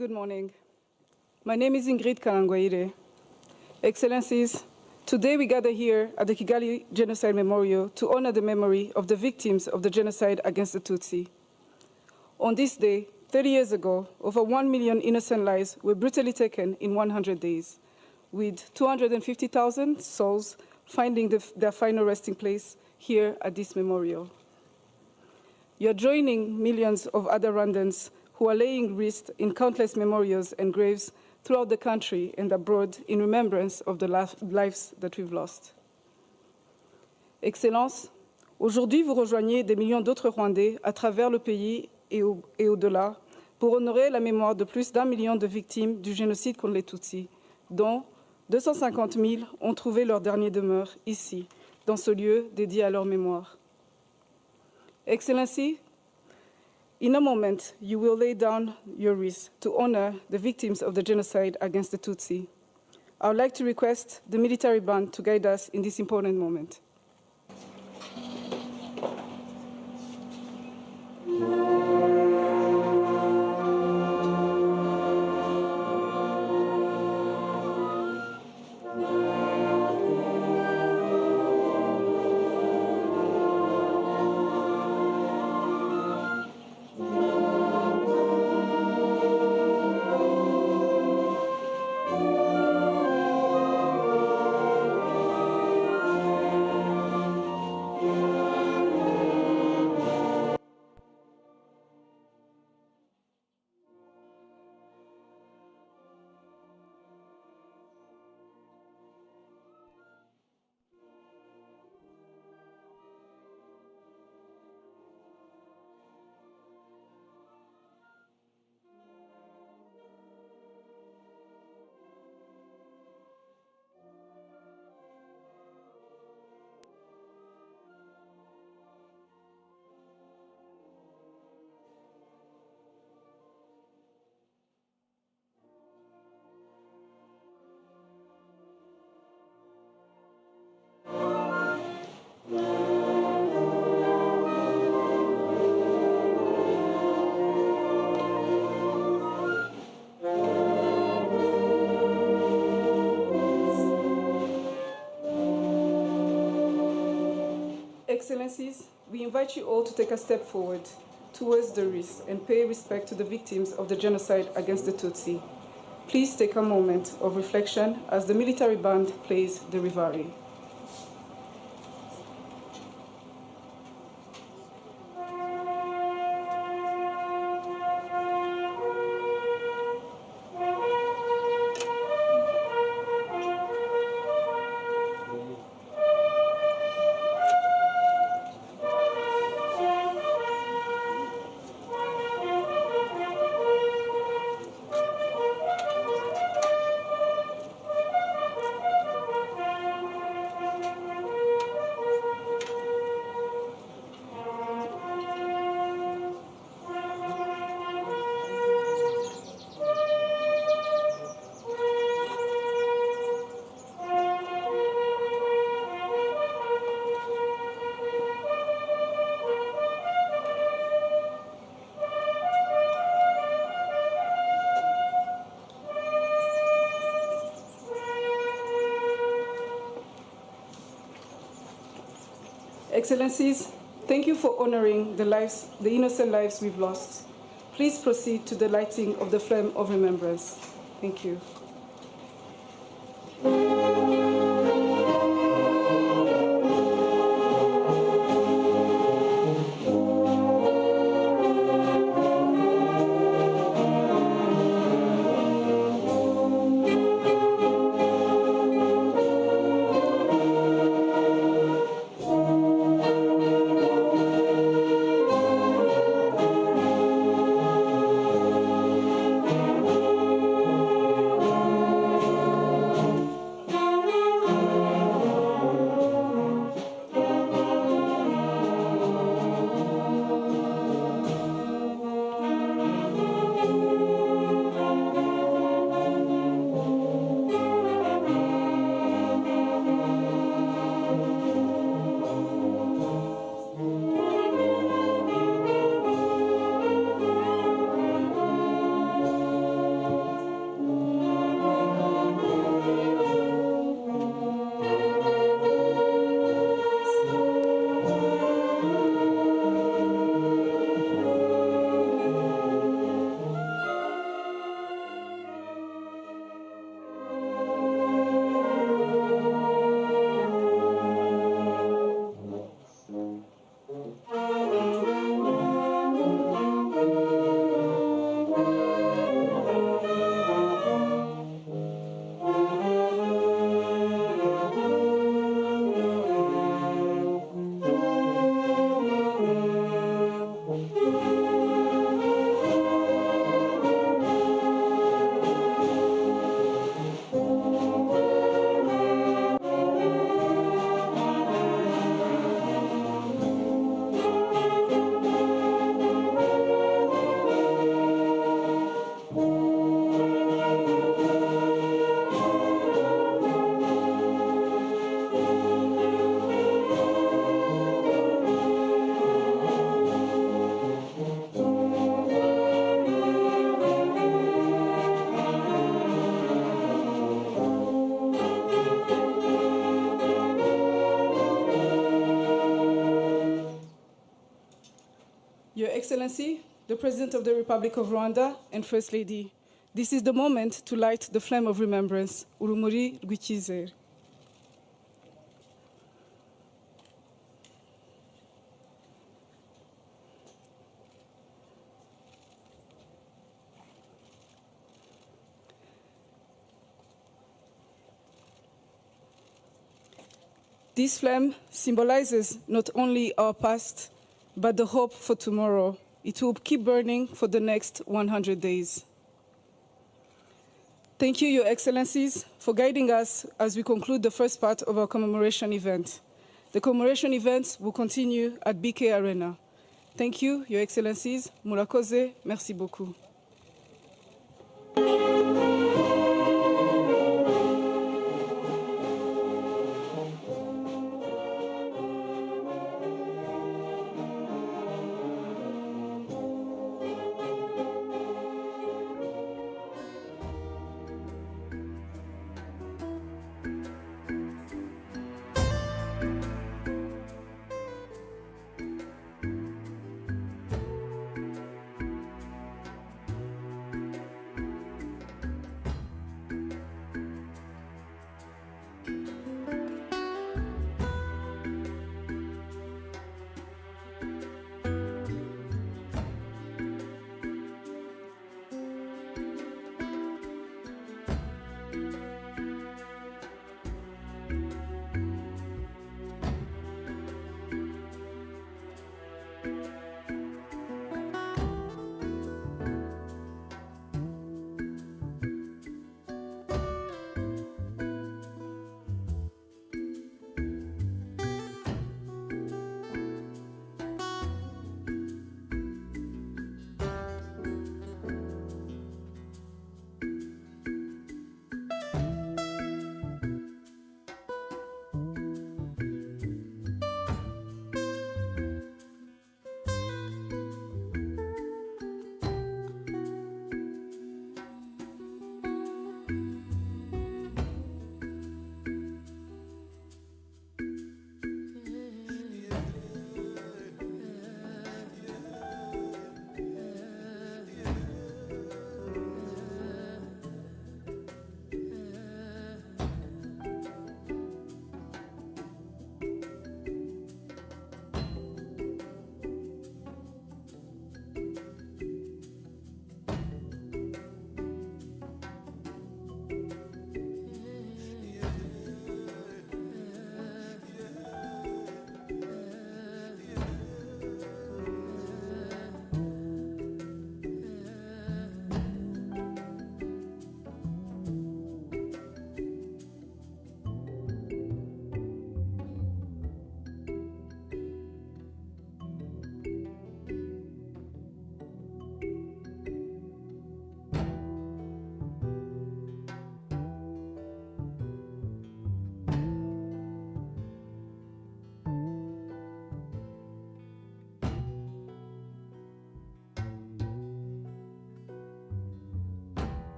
Good morning. My name is Ingrid Kalangwaire. Excellencies, today we gather here at the Kigali Genocide Memorial to honor the memory of the victims of the genocide against the Tutsi. On this day, 30 years ago, over 1 million innocent lives were brutally taken in 100 days, with 250,000 souls finding their final resting place here at this memorial. You're joining millions of other Rwandans who are laying wreaths in countless memorials and graves throughout the country and abroad in remembrance of the lives that we've lost. Excellences, aujourd'hui vous rejoignez des millions d'autres Rwandais à travers le pays et au-delà pour honorer la mémoire de plus d'1 million de victimes du génocide contre les Tutsis, dont 250 000 ont trouvé leur dernière demeure ici, dans ce lieu dédié à leur mémoire. Excellency, in a moment, you will lay down your wreath to honor the victims of the genocide against the Tutsi. I would like to request the military band to guide us in this important moment. Excellencies, we invite you all to take a step forward towards the wreath and pay respect to the victims of the genocide against the Tutsi. Please take a moment of reflection as the military band plays the Rivari. Excellencies, thank you for honoring the innocent lives we've lost. Please proceed to the lighting of the flame of remembrance. Thank you. Your Excellency, the President of the Republic of Rwanda and First Lady, this is the moment to light the flame of remembrance, urumuri rw'icyizere. This flame symbolizes not only our past, but the hope for tomorrow. It will keep burning for the next 100 days. Thank you, Your Excellencies, for guiding us as we conclude the first part of our commemoration event. The commemoration event will continue at BK Arena. Thank you, Your Excellencies. Murakoze, merci beaucoup.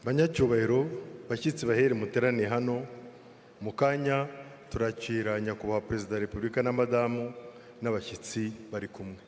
banyacyubahiro bashyitsi bahere muteraniye hano mu kanya turakira nyakubahwa perezida wa repubulika na madamu n'abashyitsi bari kumwe.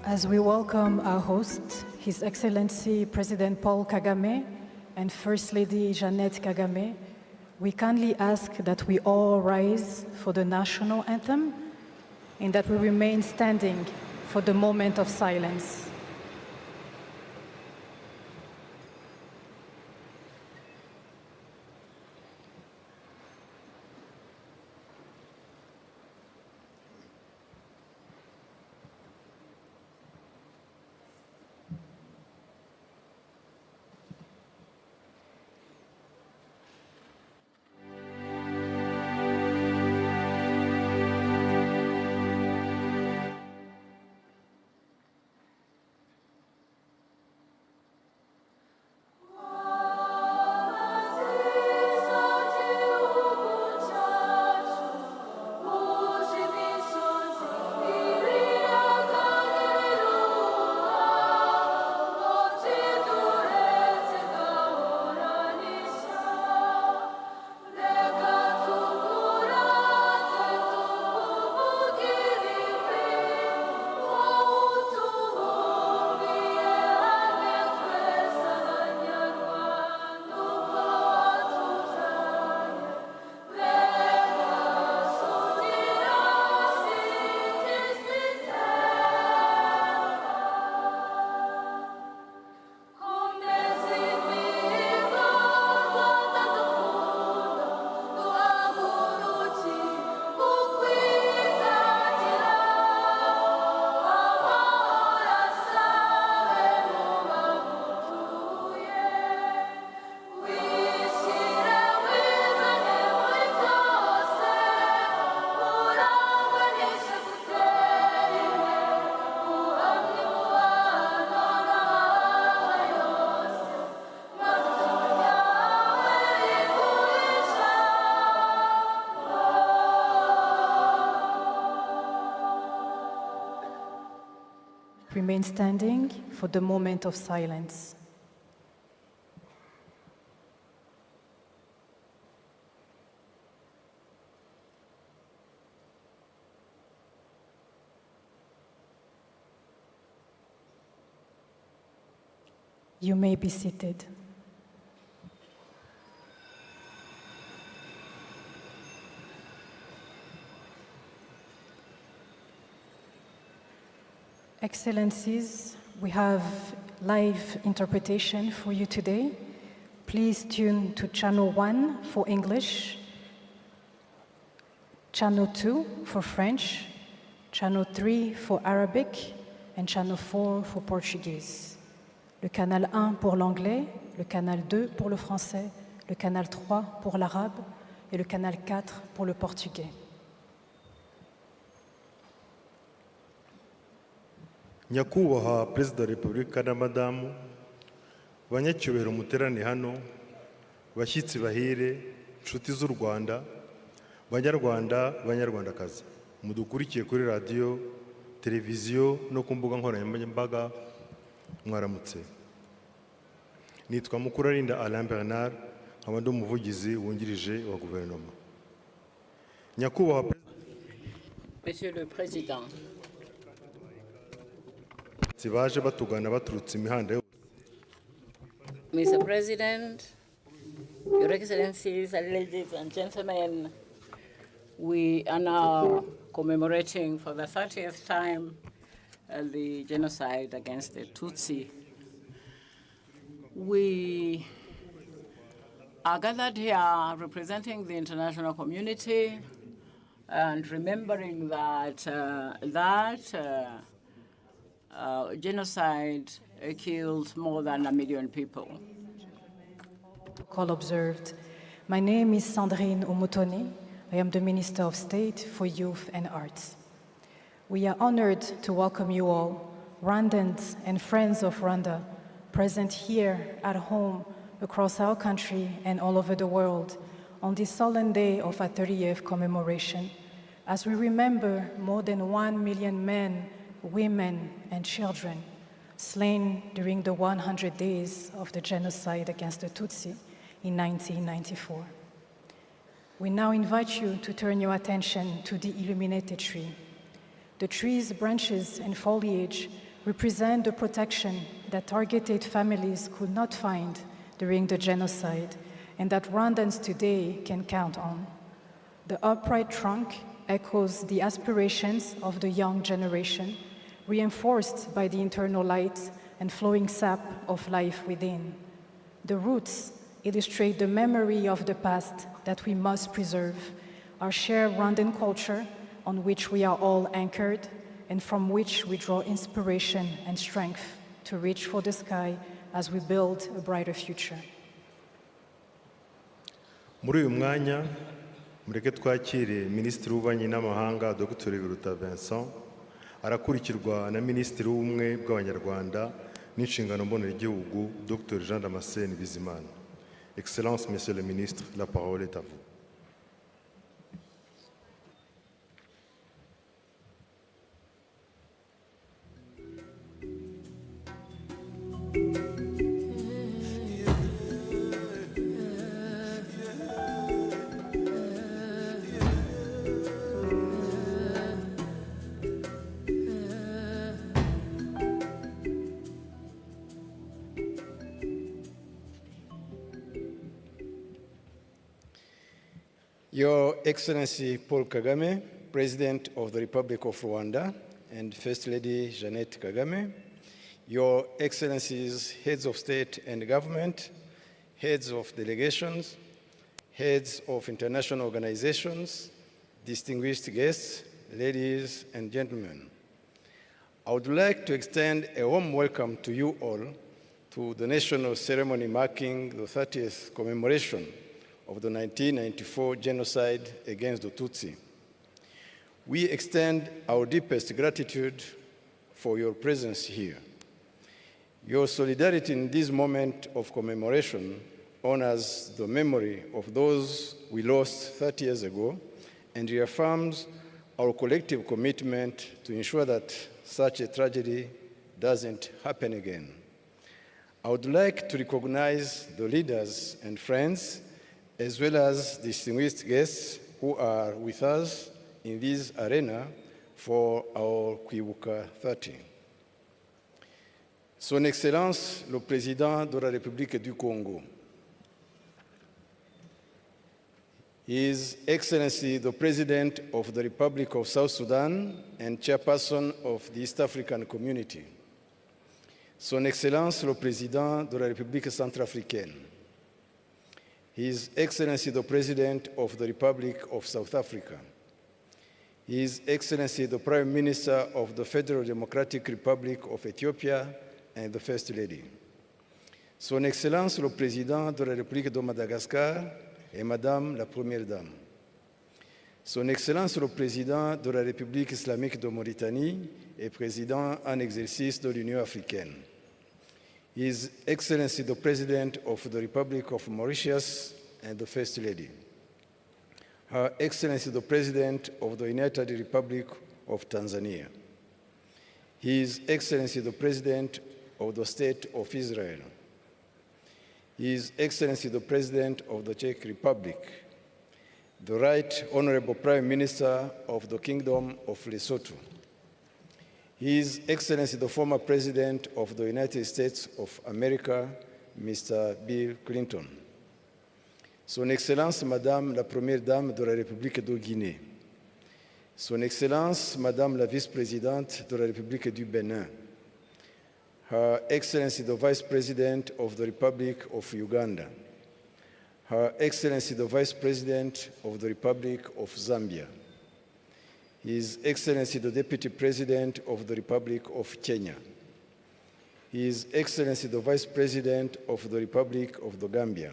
As we welcome our host, His Excellency President Paul Kagame and First Lady Jeannette Kagame, we kindly ask that we all rise for the national anthem and that we remain standing for the moment of silence. Remain standing for the moment of silence. You may be seated. Excellencies, we have live interpretation for you today. Please tune to channel 1 for English, channel 2 for French, channel 3 for Arabic, and channel 4 for Portuguese. Le canal 1 pour l'anglais, le canal 2 pour le français, le canal 3 pour l'arabe et le canal 4 pour le portugais. nyakubahwa perezida wa repubulika na madamu banyacyubahiro muterane hano bashyitsi bahire inshuti z'u Rwanda banyarwanda banyarwandakazi mudukurikiye kuri radiyo televiziyo no ku mbuga nkoranyambaga mwaramutse nitwa Mukurarinda Alain Bernard nkaba ndi umuvugizi wungirije wa guverinoma nyakubahwa Monsieur le Président, baje batugana baturutse imihanda yose Mr. President, Your Excellencies, ladies and gentlemen, we are now commemorating for the 30th time the genocide against the Tutsi. We are gathered here representing the international community and remembering that genocide killed more than 1 million people. Call observed. My name is Sandrine Umutoni. I am the Minister of State for Youth and Arts. We are honored to welcome you all, Rwandans and friends of Rwanda, present here at home, across our country and all over the world, on this solemn day of our 30th commemoration, as we remember more than 1 million men, women, and children slain during the 100 days of the genocide against the Tutsi in 1994. We now invite you to turn your attention to the illuminated tree. The tree's branches and foliage represent the protection that targeted families could not find during the genocide and that Rwandans today can count on. The upright trunk echoes the aspirations of the young generation, reinforced by the internal light and flowing sap of life within. The roots illustrate the memory of the past that we must preserve, our shared Rwandan culture on which we are all anchored and from which we draw inspiration and strength to reach for the sky as we build a brighter future. Muri uyu mwanya mureke twakire Minisitiri w'Ububanyi n'Amahanga Dr. Biruta Vincent, arakurikirwa na Minisitiri w'Ubumwe bw'Abanyarwanda n'Inshingano Mboneragihugu Dr. Jean Damascene Bizimana. Excellences, Monsieur le Ministre, la parole est à vous. Your Excellency Paul Kagame, President of the Republic of Rwanda, and First Lady Jeannette Kagame, Your Excellencies, Heads of State and Government, Heads of Delegations, Heads of International Organizations, distinguished guests, ladies and gentlemen. I would like to extend a warm welcome to you all to the national ceremony marking the 30th commemoration of the 1994 genocide against the Tutsi. We extend our deepest gratitude for your presence here. Your solidarity in this moment of commemoration honors the memory of those we lost 30 years ago and reaffirms our collective commitment to ensure that such a tragedy doesn't happen again. I would like to recognize the leaders and friends as well as distinguished guests who are with us in this arena for our Kwibuka 30. Son Excellence, le Président de la République du Congo, His Excellency, the President of the Republic of South Sudan and Chairperson of the East African Community, Son Excellence, le Président de la République centrafricaine, His Excellency, the President of the Republic of South Africa, His Excellency, the Prime Minister of the Federal Democratic Republic of Ethiopia, and the First Lady, Son Excellence, le Président de la République de Madagascar et Madame la Première Dame, Son Excellence, le Président de la République islamique de Mauritanie et Président en exercice de l'Union africaine, His Excellency, the President of the Republic of Mauritius and the First Lady, Her Excellency, the President of the United Republic of Tanzania, His Excellency, the President of the State of Israel, His Excellency, the President of the Czech Republic, the Right Honorable Prime Minister of the Kingdom of Lesotho, His Excellency, the former President of the United States of America, Mr. Bill Clinton, Son Excellence, Madame la Première Dame de la République de Guinée, Son Excellence, Madame la Vice-Présidente de la République du Bénin, Her Excellency, the Vice President of the Republic of Uganda, Her Excellency, the Vice President of the Republic of Zambia, His Excellency, the Deputy President of the Republic of Kenya, His Excellency, the Vice President of the Republic of the Gambia,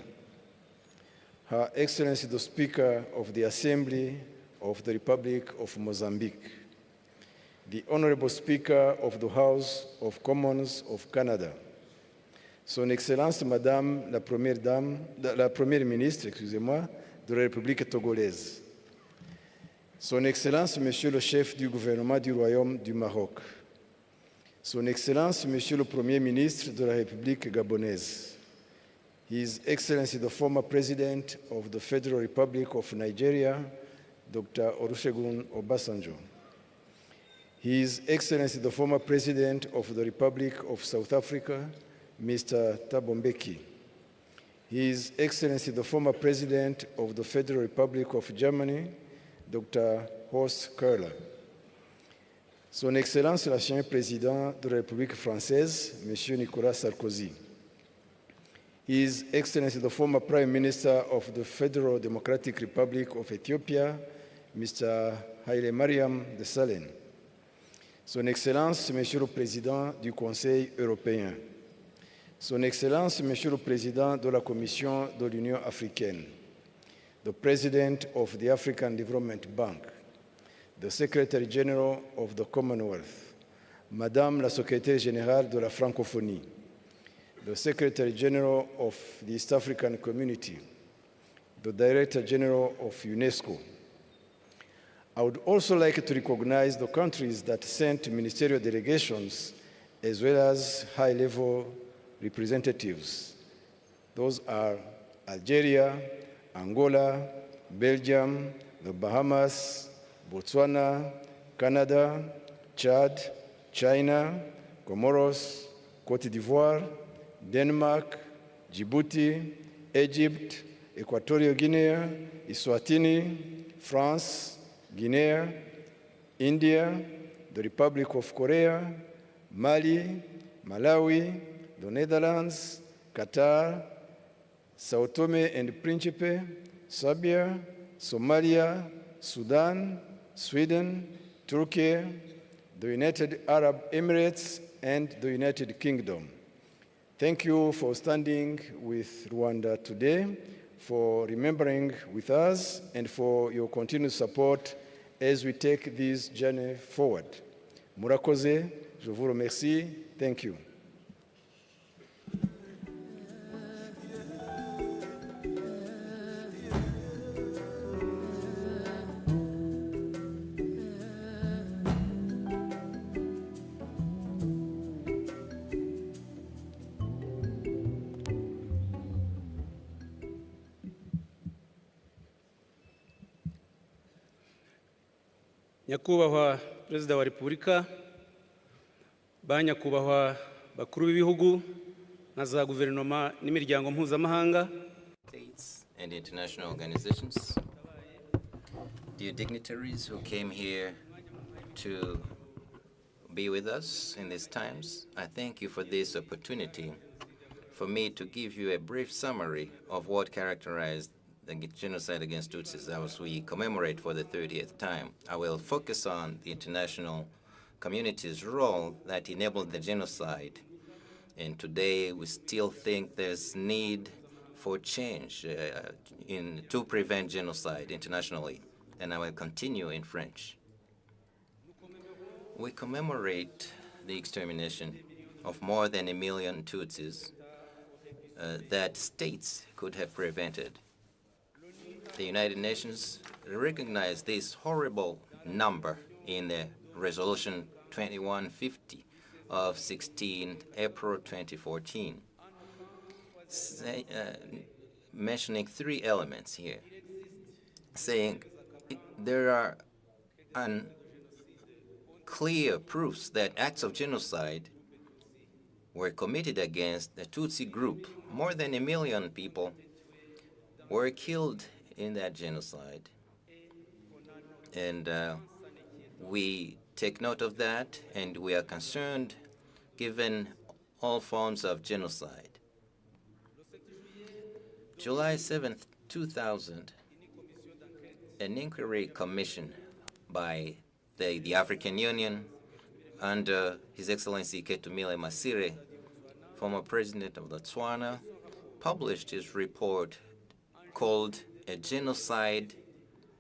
Her Excellency, the Speaker of the Assembly of the Republic of Mozambique, the Honorable Speaker of the House of Commons of Canada, Son Excellence, Madame la Première Ministre, excusez-moi, de la République togolaise, Son Excellence, Monsieur le Chef du gouvernement du Royaume du Maroc, Son Excellence, Monsieur le Premier ministre de la République gabonaise, His Excellency, the former President of the Federal Republic of Nigeria, Dr. Olusegun Obasanjo, His Excellency the former President of the Republic of South Africa, Mr. Thabo Mbeki, His Excellency the former President of the Federal Republic of Germany, Dr. Horst Köhler, Son Excellence l'ancien Président de la République française, M. Nicolas Sarkozy, His Excellency the former Prime Minister of the Federal Democratic Republic of Ethiopia, Mr. Haile Mariam Desalegn, Son Excellence, Monsieur le Président du Conseil européen, Son Excellence, Monsieur le Président de la Commission de l'Union africaine, the President of the African Development Bank, the Secretary General of the Commonwealth, Madame la Secrétaire Générale de la Francophonie, the Secretary General of the East African Community, the Director General of UNESCO. I would also like to recognize the countries that sent ministerial delegations as well as high-level representatives. Those are Algeria, Angola, Belgium, the Bahamas, Botswana, Canada, Chad, China, Comoros, Côte d'Ivoire, Denmark, Djibouti, Egypt, Equatorial Guinea, Eswatini, France, Guinea, India, the Republic of Korea, Mali, Malawi, the Netherlands, Qatar, Sao Tome and Principe, Serbia, Somalia, Sudan, Sweden, Turkey, the United Arab Emirates, and the United Kingdom. Thank you for standing with Rwanda today, for remembering with us, and for your continued support as we take this journey forward. Murakoze, je vous remercie. Thank you. Nyakubahwa Perezida wa Repubulika, ba nyakubahwa bakuru b'ibihugu na za guverinoma n'imiryango mpuzamahanga, states and international organizations, dear dignitaries who came here to be with us in these times, I thank you for this opportunity for me to give you a brief summary of what characterized the genocide against Tutsis as we commemorate for the 30th time. I will focus on the international community's role that enabled the genocide. And today we still think there's need for change to prevent genocide internationally. And I will continue in French. We commemorate the extermination of more than 1 million Tutsis that states could have prevented. The United Nations recognized this horrible number in the Resolution 2150 of 16 April 2014, mentioning 3 elements here, saying there are clear proofs that acts of genocide were committed against the Tutsi group. More than 1 million people were killed in that genocide. And we take note of that, and we are concerned given all forms of genocide. July 7th, 2000, an inquiry commission by the African Union under His Excellency Ketumile Masire, former president of Botswana, published his report called A Genocide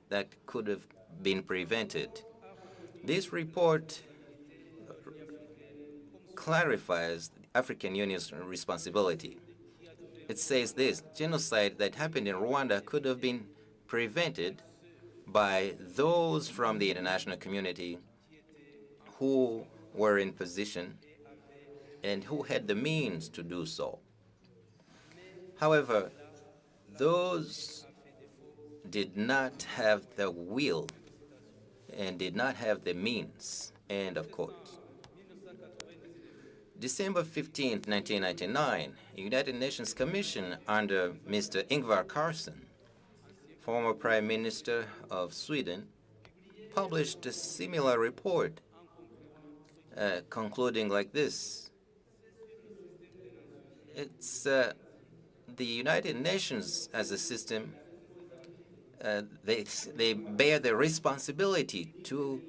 That Could Have Been Prevented. This report clarifies the African Union's responsibility. It says this: genocide that happened in Rwanda could have been prevented by those from the international community who were in position and who had the means to do so. However, those did not have the will and did not have the means End of quote. December 15, 1999, a United Nations Commission under Mr. Ingvar Carlsson, former Prime Minister of Sweden, published a similar report concluding like this. It's the United Nations as a system, they bear the responsibility to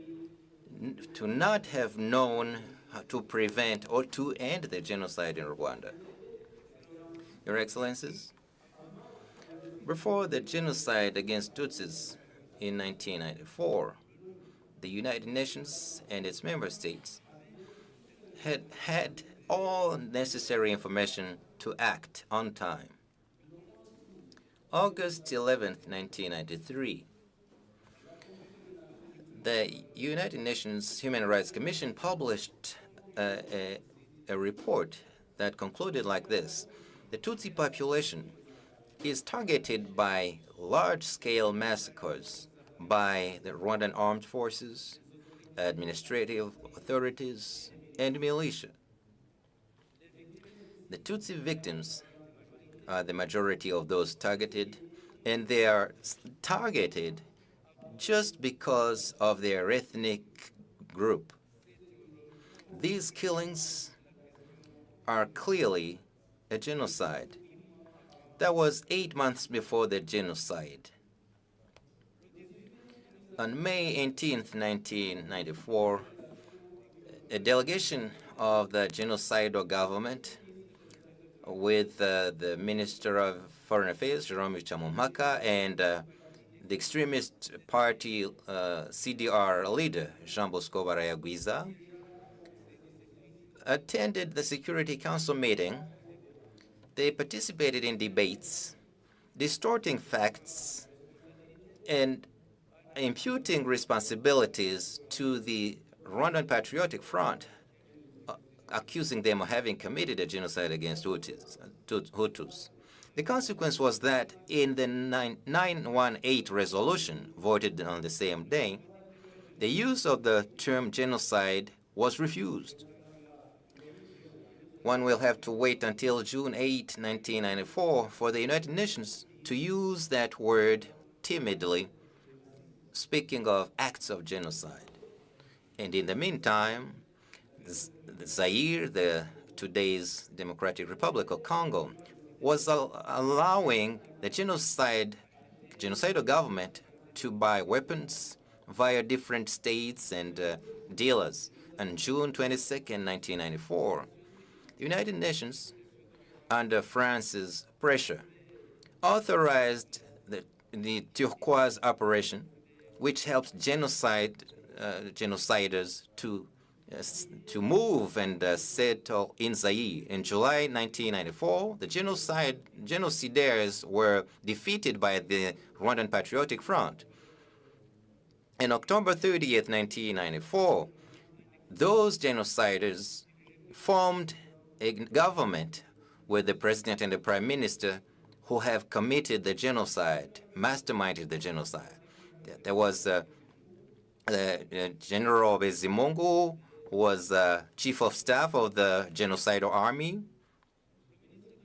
not have known how to prevent or to end the genocide in Rwanda. Your Excellencies, before the genocide against Tutsis in 1994, the United Nations and its member states had all necessary information to act on time. August 11, 1993, the United Nations Human Rights Commission published a report that concluded like this. The Tutsi population is targeted by large-scale massacres by the Rwandan armed forces, administrative authorities, and militia. The Tutsi victims are the majority of those targeted, and they are targeted just because of their ethnic group. These killings are clearly a genocide. That was 8 months before the genocide. On May 18, 1994, a delegation of the genocidal government with the Minister of Foreign Affairs, Jerome Chamumaka, and the extremist party CDR leader, Jean Bosco Barayagwiza, attended the Security Council meeting. They participated in debates, distorting facts, and imputing responsibilities to the Rwandan Patriotic Front, accusing them of having committed a genocide against Hutus. The consequence was that in the 918 resolution voted on the same day, the use of the term genocide was refused. One will have to wait until June 8, 1994 for the United Nations to use that word timidly, speaking of acts of genocide. And in the meantime, Zaire, today's Democratic Republic of Congo, was allowing the genocidal government to buy weapons via different states and dealers. On June 22, 1994, the United Nations, under France's pressure, authorized the Turquoise Operation, which helps genociders to move and settle in Zaire. In July 1994, the genocidaires were defeated by the Rwandan Patriotic Front. On October 30th, 1994, those genociders formed a government with the president and the prime minister who have committed the genocide, masterminded the genocide. There was General Bizimungu, who was chief of staff of the genocidal army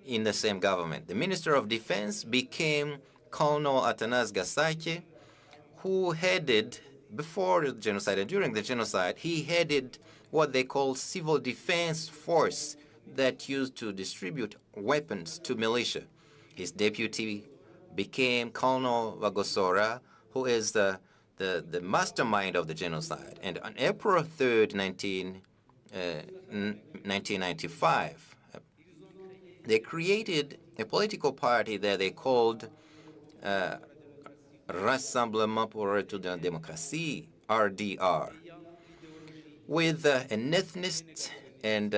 in the same government. The Minister of Defense became Colonel Athanase Gasake, who headed, before the genocide and during the genocide, he headed what they call civil defense force that used to distribute weapons to militia. His deputy became Colonel Bagosora, who is the mastermind of the genocide. And on April 3rd, 1995, they created a political party that they called Rassemblement pour la Démocratie, RDR, with an ethnicist and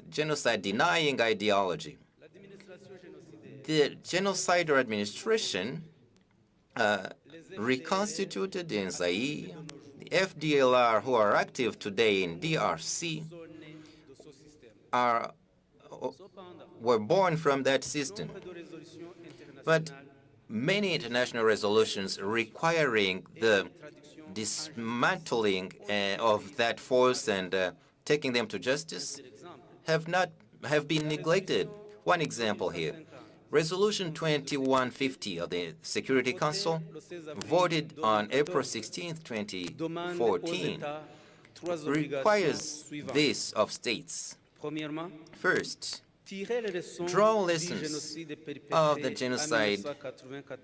genocide-denying ideology. The genocidal administration reconstituted in Zaire, the FDLR, who are active today in DRC, were born from that system. But many international resolutions requiring the dismantling of that force and taking them to justice have been neglected. One example here. Resolution 2150 of the Security Council, voted on April 16, 2014, requires this of states. First, draw lessons of the genocide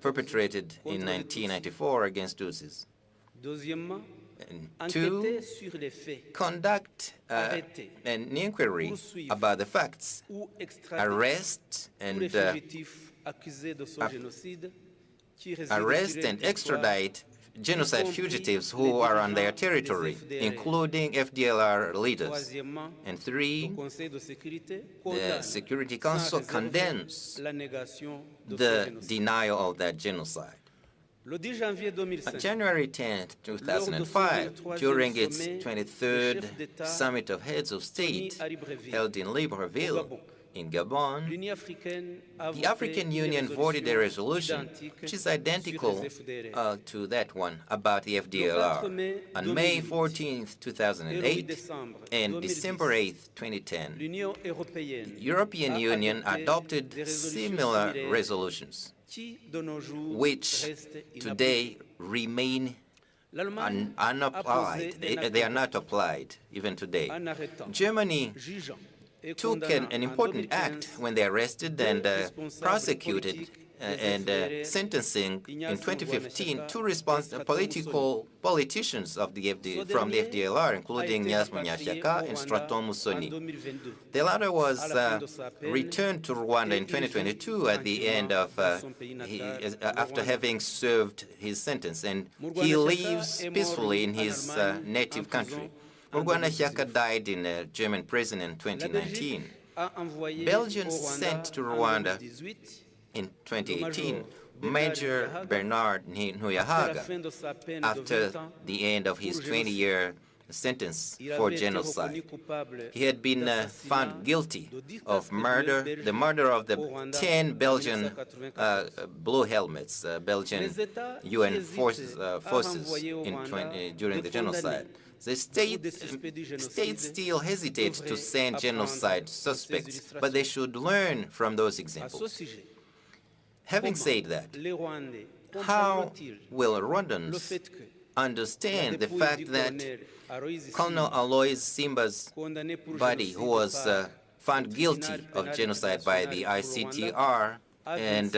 perpetrated in 1994 against Tutsis. And two, conduct an inquiry about the facts, arrest and extradite genocide fugitives who are on their territory, including FDLR leaders. And three, the Security Council condemns the denial of that genocide. On January 10, 2005, during its 23rd Summit of Heads of State held in Libreville, in Gabon, the African Union voted a resolution which is identical to that one about the FDLR. On May 14, 2008 and December 8, 2010, the European Union adopted similar resolutions, which today remain unapplied. They are not applied even today. Germany took an important act when they arrested and prosecuted and sentencing in 2015 two politicians of from the FDLR, including Nyas Munyashaka and Straton Musoni. The latter was returned to Rwanda in 2022 at the end of after having served his sentence, and he lives peacefully in his native country. Munyashaka died in a German prison in 2019. Belgium sent to Rwanda in 2018 Major Bernard Ntuyahaga after the end of his 20-year sentence for genocide. He had been found guilty of murder, the murder of the 10 Belgian blue helmets, Belgian UN forces during the genocide. The states still hesitate to send genocide suspects, but they should learn from those examples. Having said that, how will Rwandans understand the fact that Colonel Aloys Simba's body, who was found guilty of genocide by the ICTR and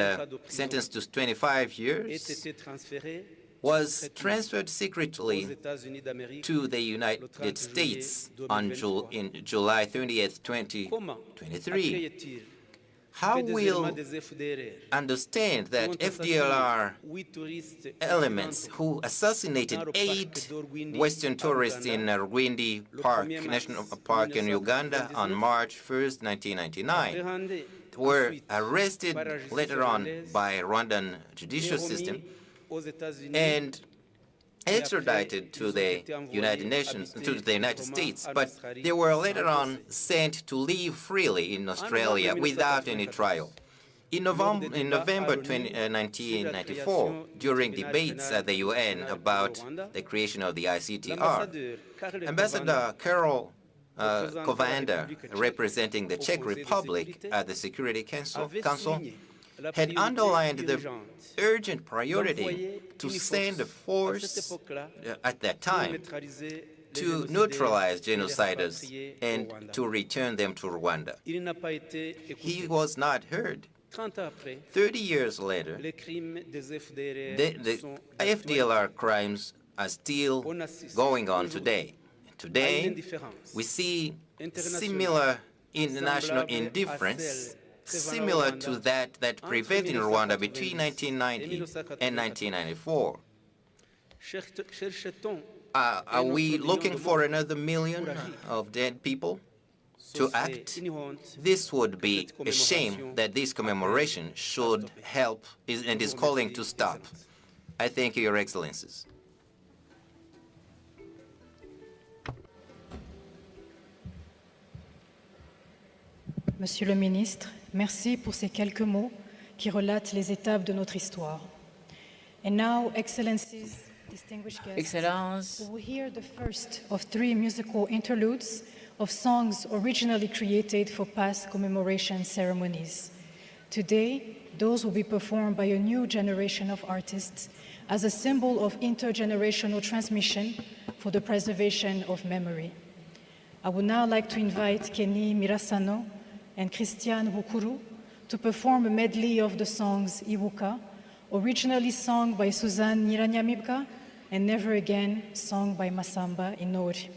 sentenced to 25 years, was transferred secretly to the United States in July 30th, 2023. How will understand that FDLR elements who assassinated 8 Western tourists in Rwindi Park, National Park in Uganda on March 1st, 1999, were arrested later on by Rwandan judicial system and extradited to the United States, but they were later on sent to live freely in Australia without any trial. In November 1994, during debates at the UN about the creation of the ICTR, Ambassador Karol Kovander, representing the Czech Republic at the Security Council, had underlined the urgent priority to send a force at that time to neutralize genociders and to return them to Rwanda. He was not heard. 30 years later, the FDLR crimes are still going on today. Today, we see similar international indifference similar to that prevailed in Rwanda between 1990 and 1994. Are we looking for another million of dead people to act? This would be a shame that this commemoration should help and is calling to stop. I thank you, Your Excellencies. Monsieur le ministre, merci pour ces quelques mots qui relatent les étapes de notre histoire. And now, Excellencies, distinguished guests, Excellence, we will hear the first of 3 musical interludes of songs originally created for past commemoration ceremonies. Today, those will be performed by a new generation of artists as a symbol of intergenerational transmission for the preservation of memory. I would now like to invite Kenny Mirasano and Christian Wukuru to perform a medley of the songs Iwuka, originally sung by Suzanne Nyiranyamibwa, and Never Again, sung by Masamba Inori.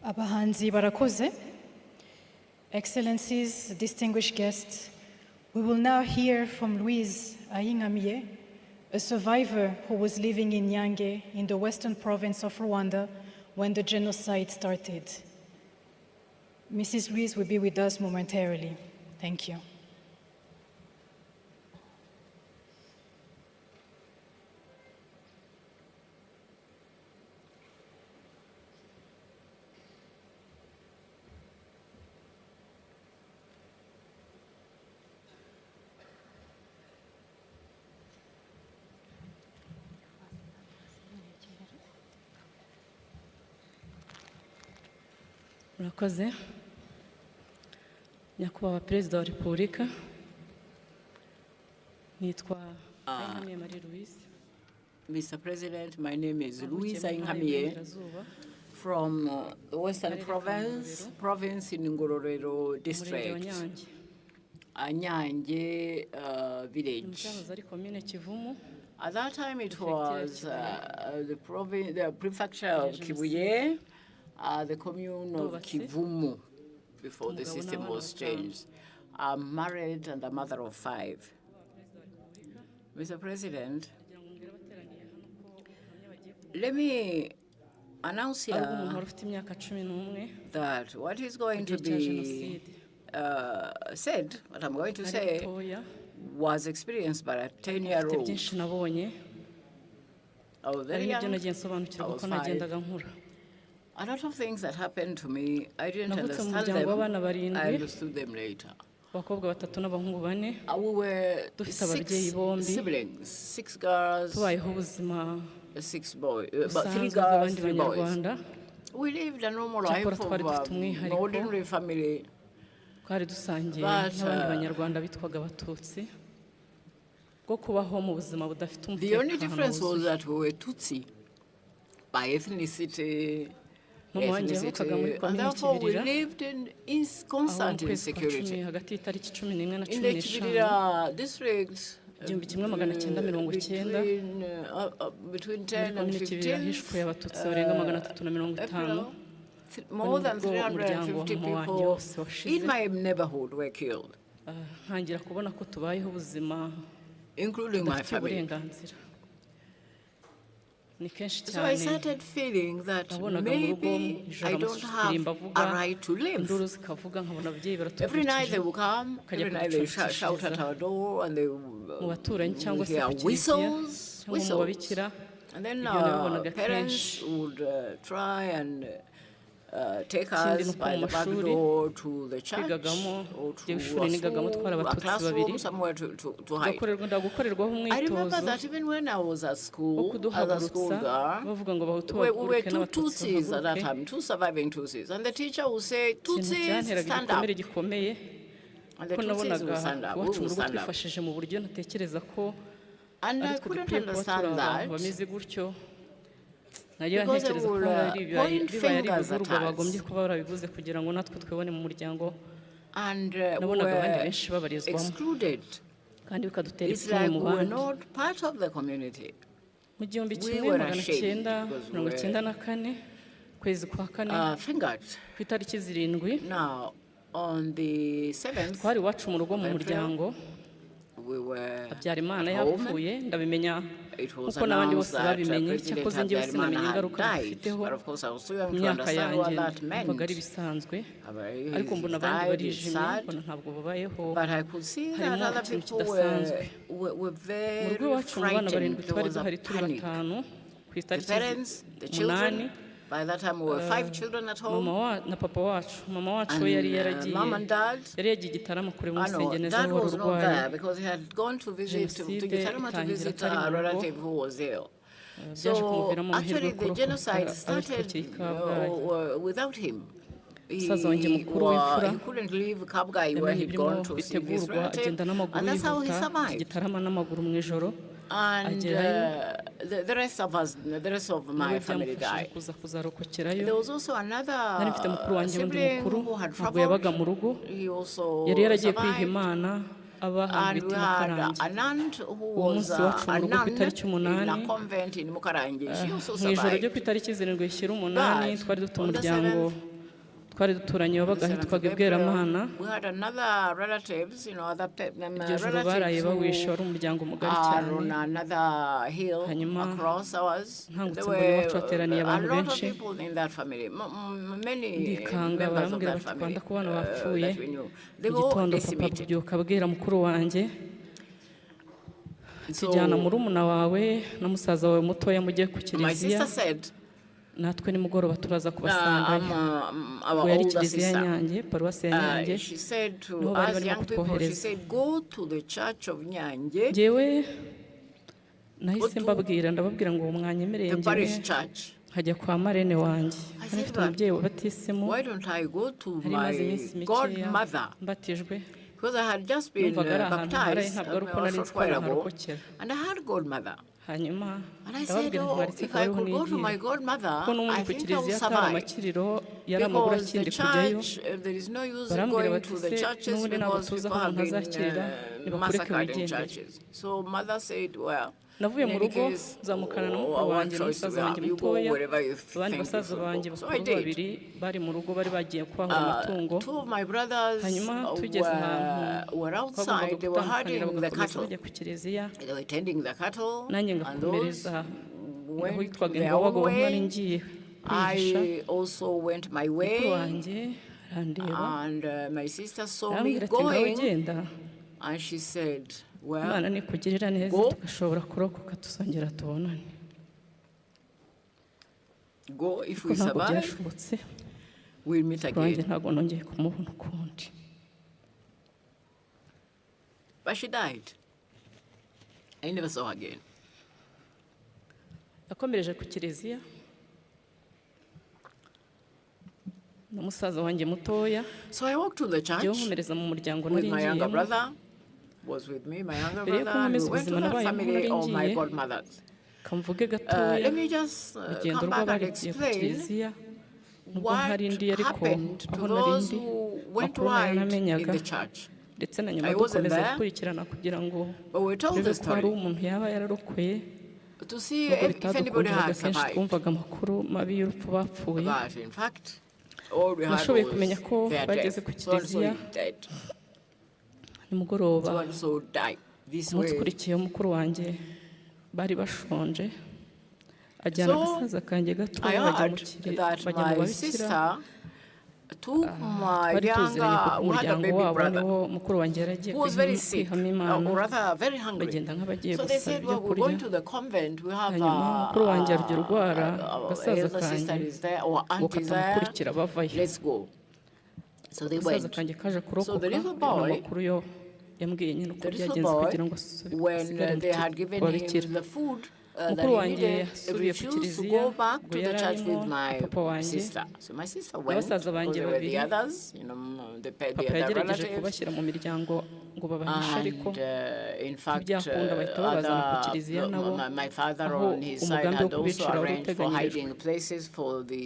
Abahanzi barakoze. Excellencies, distinguished guests, we will now hear from Louise Ayingamiye, a survivor who was living in Nyange in the western province of Rwanda when the genocide started. Mrs. Louise will be with us momentarily. Thank you. Murakoze. Nyakubahwa Perezida wa Repubulika, nitwa Ayingamiye Marie Louise, Mr. President, my name is Louisa Inhamie from the Western Province in Ngororero District, Anyanje village. At that time, it was the prefecture of Kibuye, the commune of Kivumu, before the system was changed. I'm married and a mother of 5. Mr. President, let me announce here that what is going to be said, what I'm going to say, was experienced by a 10-year-old. I was very young. I was 5. A lot of things that happened to me, I didn't understand them. I understood them later. We were 6 siblings, 6 girls, 6 boys, but 3 girls, 3 boys. We lived a normal life of an ordinary family. But the only difference was that we were Tutsi by ethnicity, and therefore we lived in constant insecurity. In the Kibirira district, between 10 and 15, more than 350 people in my neighborhood were killed, including my family. So I started feeling that maybe I don't have a right to live. Every night they would come, every night they shout at our door, and they would hear whistles. And then our parents would try and take us by the back door to the church or to a school, a classroom, somewhere to hide. I remember that even when I was at school, as a schoolgirl, we were 2 Tutsis at that time, 2 surviving Tutsis. And the teacher would say, Tutsis, stand up. And the Tutsis would stand up, we would stand up. And I couldn't understand that. Because they would point fingers at us. And we were excluded. It's like we were not part of the community. We were ashamed because we were fingered. Now, on the 7th, we were home. It was announced that President Habyarimana had died, but of course I was too young to understand what that meant. His died, it's sad, but I could see that other people were very frightened. There was a panic. The parents, the children. By that time, we were 5 children at home. And mom and dad, dad was not there because he had gone to visit to Gitarama to visit a relative who was ill. So actually, the genocide started without him. He couldn't leave Kabgai where he'd gone to see his relative, and that's how he survived. And the rest of us, the rest of my family died. There was also another sibling who had traveled. He also survived. And we had an aunt who was a nun in a convent in Mukarangi. She also survived. But on the 7th, we had another relatives, other relatives who are on another hill across ours. There were a lot of people in that family, many members of that family that we knew. They were all decimated. So, my sister said, our older sister, she said to us young people, she said, go to the church of Nyanje, go to the parish church. I said, why don't I go to my godmother? Because I had just been baptized a short while ago, and I had a godmother. hanyuma And I said, ndababwira oh, if I could go to my godmother, ko n'ubundi I ku think I will kiliziya atari survive. amakiriro yari amabura Because the akindi kujyayo church, there is no use in barambwira going bati to the se churches n'ubundi ntabwo because tuzi people aho have umuntu been azakirira nibakureke massacred in wigendere churches. So mother said, well, navuye in mu any rugo case, nzamukana na mukuru what wanjye choice do we n'umusaza wanjye have? You go mutoya wherever you abandi think you basaza should banjye go. So I bakuru did. babiri bari mu rugo bari bagiye kwahura amatungo Two of my brothers hanyuma tugeze ahantu were twagombaga outside. They were gutandukanira herding the bagakomeza cattle. bajya ku kiliziya They were tending the cattle, nanjye and those ngakomereza aho went hitwaga their ingobago own aho nari way. ngiye kwihisha I also went my mukuru way, wanjye arandeba and my sister saw me arambwira ati ngaho going, ugenda and she said, well, imana nikugirira neza go. tugashobora kurokoka tuzongera tubonane go, if ko we ntabwo survive, byashobotse we'll meet mukuru wanjye again. ntabwo nongeye kumubona ukundi But she died. I never saw her again. yakomereje ku kiliziya na musaza wanjye mutoya So I walked to the njyewe church nkomereza mu muryango with nari my younger ngiyemo brother, was with me, my younger mbere yo brother, and we kunkomeza went to ubuzima the nabayemo family nari of my ngiye godmothers. kamvuge gatoya Let me just urugendo come back and rw'abarigiye ku explain kiliziya nubwo what hari indi ariko happened to aho nari those ndi who went makuru nayo wide in namenyaga the church. ndetse na nyuma I wasn't dukomeza there, gukurikirana kugira ngo but we told turebe the ko hari story umuntu yaba yararokoye to see nubwo if anybody bitadukundiraga had kenshi survived. twumvaga amakuru mabi y'urupfu bapfuye But in fact, all we had nashoboye was kumenya ko their bageze death. ku So and so kiliziya dead. nimugoroba So and so died. This umunsi way. ukurikiye mukuru wanjye bari bashonje ajyana So, agasaza kanjye I gatoya bajya mu heard kire that bajya mu my babikira sister took my twari tuziranye kuko younger, we had a umuryango baby wabo brother niwo mukuru wanjye yaragiye who was very sick, kwihama imana or rather very hungry. bagenda nk'abagiye So they gusaba said, ibyo well, we're kurya going to the convent. We have hanyuma mukuru wanjye arya urwara gasaza elder sister kanjye is there, or ngo aunt is there. katamukurikira bavayo Let's go. So they gasaza went. kanjye kaje kurokoka So the little ayo boy, makuru yo yambwiye nyine uko The little byagenze boy, kugira ngo when asigare mu they had given babikira him the food that mukuru he wanjye needed, yasubiye ku refused to kiliziya go back ngo to the yari church arimo with my papa wanjye sister. So my sister na went, basaza because banjye there were the babiri others, the papa other yagerageje relatives. kubashyira mu miryango ngo babahishe ariko And in fact, ntibyakunda bahita babazana ku kiliziya nabo my father aho on his side umugambi wo had also kubicira wari arranged for uteganyirijwe hiding places for the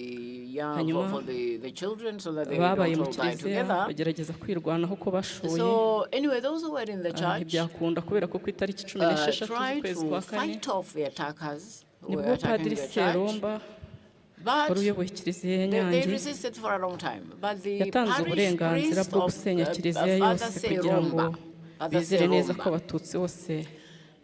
young, hanyuma for the children, so that they babaye don't mu all die kiliziya together. bagerageza kwirwanaho uko bashoboye So anyway, those who were in the church ntibyakunda kubera ko ku itariki 16 tried z'ukwezi to kwa kane fight off the attackers who were nibwo attacking padiri the church. seromba But wari uyoboye kiliziya ya they nyange resisted for a long time. But the yatanze parish uburenganzira priest bwo of gusenya kiliziya Father yose kugira ngo Seromba, bizere neza ko abatutsi bose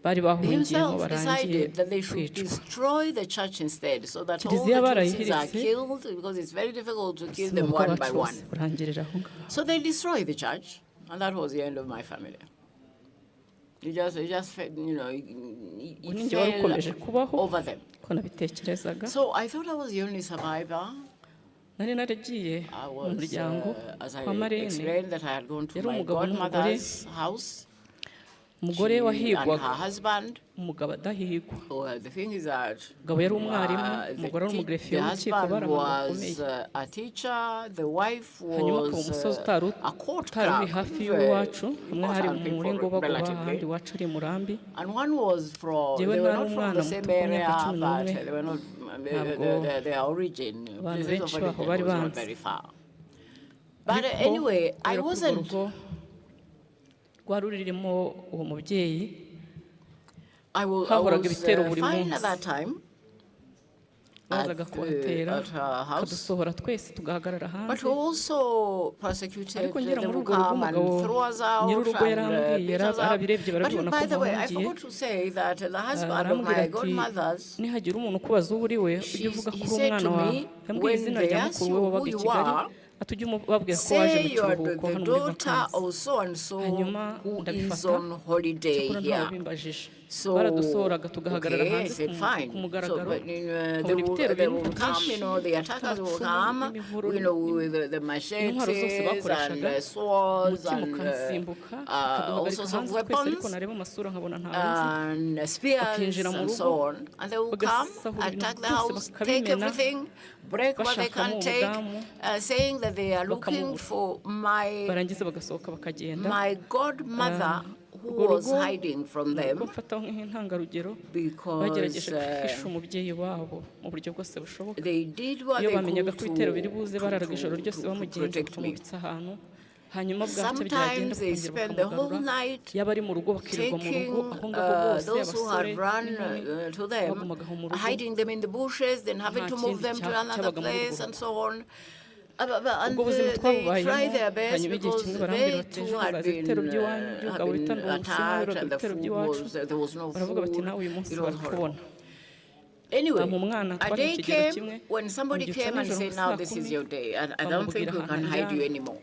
bari bahungiyemo himself barangiye decided that they should kwicwa destroy the church instead, so that all the Kiliziya Tutsis are barayihiritse, killed, because it's very difficult to kill ubuzima them one by bw'abacu one. bose burangirira aho ngaho So they destroyed the church, and that was the end of my family. It just ubu it ninjye wari ukomeje fell kubaho over them. ko nabitekerezaga So I thought I was the only survivor. nari naragiye I mu was, muryango as kwa I marene explained, that I had gone to Yari my umugabo n'umugore, godmother's house. umugore She and wahigwaga her husband. umugabo adahigwa Well, the thing is that umugabo yari umwarimu the umugore ari umugerefiye the w'urukiko husband bari abantu was bakomeye a teacher, the wife hanyuma akaba was umusozi utari a court utari uri clerk. hafi y'iwacu hamwe hari Important muri people, ngobago relatively. ahandi iwacu ari i murambi And one was from, Jyewe they were nari not from umwana the same muto ku myaka area, cumi but n'umwe. they were not, Ntabwo their origin, abantu places benshi of baho origin bari was not banzi. very far. But ariko anyway, I kubera ko urwo wasn't, rugo rwari rurimo uwo mubyeyi I was hahoraga ibitero buri fine munsi. at that time. bazaga kuhatera at her house. akadusohora twese tugahagarara But hanze who also persecuted, ariko ngera they muri would urwo rugo come and umugabo throw us out nyir'urugo and yarambwiye beat us up. arabirebye But barabibona ko by the way, I mpahungiye forgot to say that the husband of arambwira my ati godmothers, nihagira umuntu ukubaza uwo uri we ujye uvuga ko he uri said umwana to wawe me, yambwiye when izina they rya ask mukuru you we wabaga who i you kigali are, ati ujye umubabwira ko waje say mu you are kiruhuko the hano muri daughter vakansi of so and so hanyuma who is ndabifata on holiday cyakora here. ntawabimbajije So, baradusohoraga tugahagarara okay, I hanze said fine. ku So, mugaragaro but, habona they ibitero will come, byinshi the attackers will come, with the machetes and the swords umutima and ukansimbuka all akaduhagarika sorts of hanze twese ariko weapons nareba amasura nkabona ntawe nzi and spears bakinjira mu and rugo, so on. And they will come, bagasahura ibintu attack the byose house, take bakabimena, everything, break what they bashakamo can take, umudamu, saying that they are looking bakamubura. for my barangiza bagasohoka bakagenda godmother who was hiding from them mfataho nk'intangarugero because bagerageje kwihisha umubyeyi wabo mu buryo bwose bushoboka they did what iyo they bamenyaga ko ibitero biri could buze bararaga ijoro ryose bamugenza bakamubitsa ahantu hanyuma bwacya byagenda bakongera bakamugarura yaba ari mu rugo bakirirwa mu rugo aho ngaho bose those who had abasore run to them, bagumagaho mu rugo hiding them in the bushes, then having to move them to another place and so on. And they tried their best because they too had been attacked and the food was, there was no food. It was horrible. Anyway, a day came when somebody came and said, now this is your day. I don't think we can hide you anymore.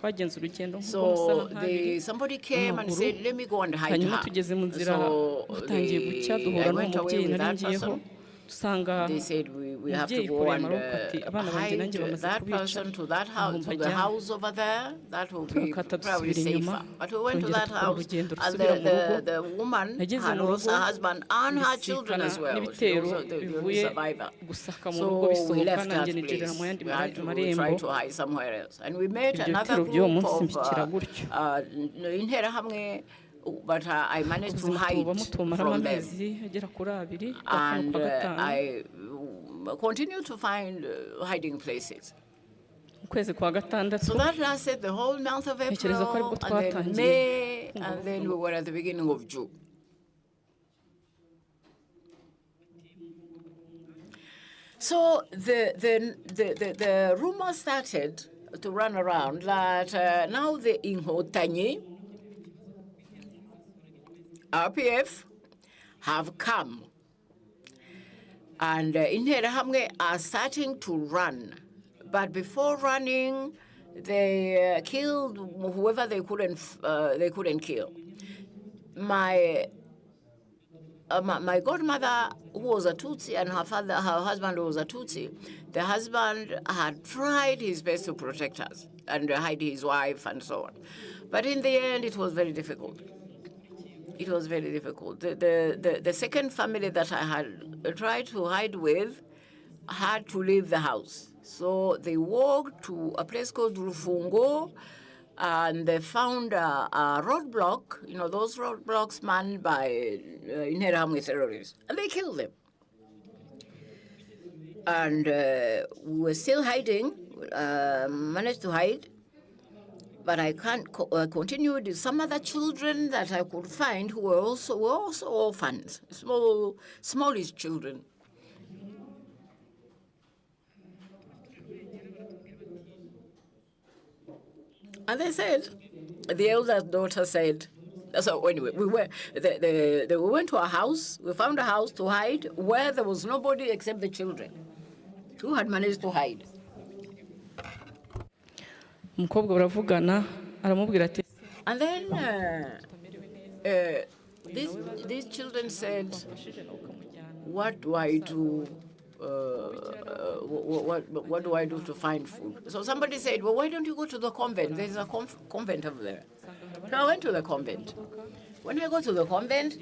So somebody came and said, let me go and hide her. So I went away with that person. They said we have to go and hide that person to that house, to the house over there. That will be probably safer. But we went to that house, and the woman had lost her husband and her children as well. She was the only survivor. So we left that place. We had to try to hide somewhere else. And we met another group of Interahamwe, but I managed to hide from them. And I continue to find hiding places. So that lasted the whole month of April, and then May, and then we were at the beginning of June. So the rumor started to run around that now the Inhotanyi, RPF, have come. And Interahamwe are starting to run. But before running, they killed whoever they couldn't kill. My godmother, who was a Tutsi, and her husband was a Tutsi, the husband had tried his best to protect us and hide his wife and so on. But in the end, it was very difficult. It was very difficult. The second family that I had tried to hide with had to leave the house. So they walked to a place called Rufungo, and they found a roadblock, you know, those roadblocks manned by Interahamwe terrorists, and they killed them. And we were still hiding, managed to hide, but I can't continued. Some other children that I could find who were also orphans, smallish children. And they said, the elder daughter said, so anyway, we went to a house, we found a house to hide where there was nobody except the children who had managed to hide. And then these children said, what do I do? What do I do to find food? So somebody said, well, why don't you go to the convent? There's a convent over there. So I went to the convent. When I got to the convent,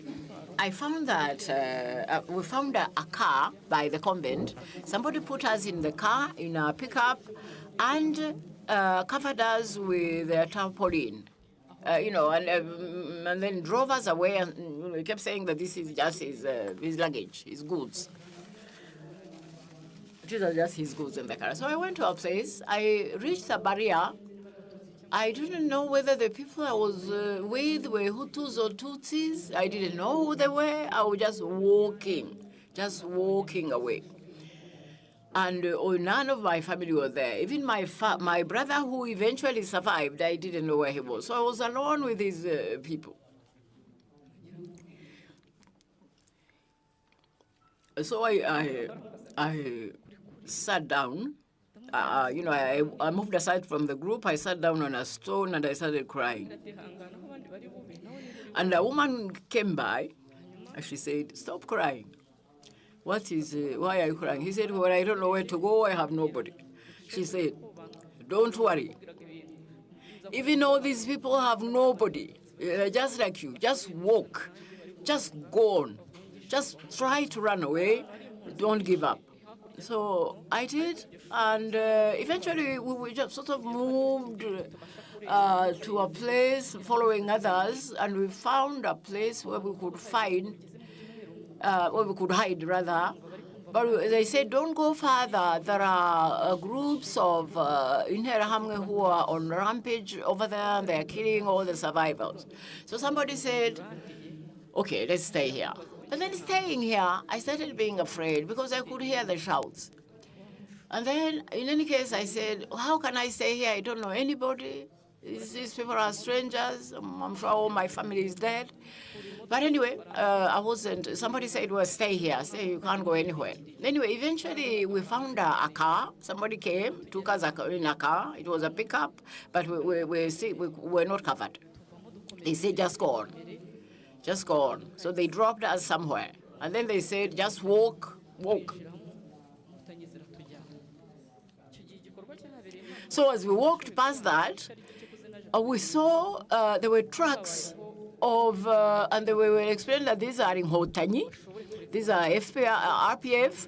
I found that we found a car by the convent. Somebody put us in the car, in a pickup, and covered us with a tarpaulin. And then drove us away, and he kept saying that this is just his luggage, his goods. These are just his goods in the car. So I went to a place. I reached a barrier. I didn't know whether the people I was with were Hutus or Tutsis. I didn't know who they were. I was just walking away. And none of my family were there. Even my brother, who eventually survived, I didn't know where he was. So I was alone with these people. So I sat down. I moved aside from the group. I sat down on a stone and I started crying. And a woman came by and she said, "Stop crying. Why are you crying?" He said, "Well, I don't know where to go. I have nobody." She said, "Don't worry. Even though these people have nobody, just like you, just walk, just go on, just try to run away. Don't give up." So I did, and eventually we just sort of moved to a place following others, and we found a place where we could where we could hide rather. But they said, don't go further. There are groups of Interahamwe who are on rampage over there, and they're killing all the survivors. So somebody said, okay, let's stay here. And then staying here, I started being afraid because I could hear the shouts. And then, in any case, I said, how can I stay here? I don't know anybody. These people are strangers. I'm sure all my family is dead. But anyway, I wasn't. Somebody said, well, stay here. Stay, you can't go anywhere. Anyway, eventually, we found a car. Somebody came, took us in a car. It was a pickup, but we were not covered. They said, just go on. Just go on. So they dropped us somewhere. And then they said, just walk. So as we walked past that, we saw there were trucks of, and they were explained that these are in Hotanyi, these are RPF,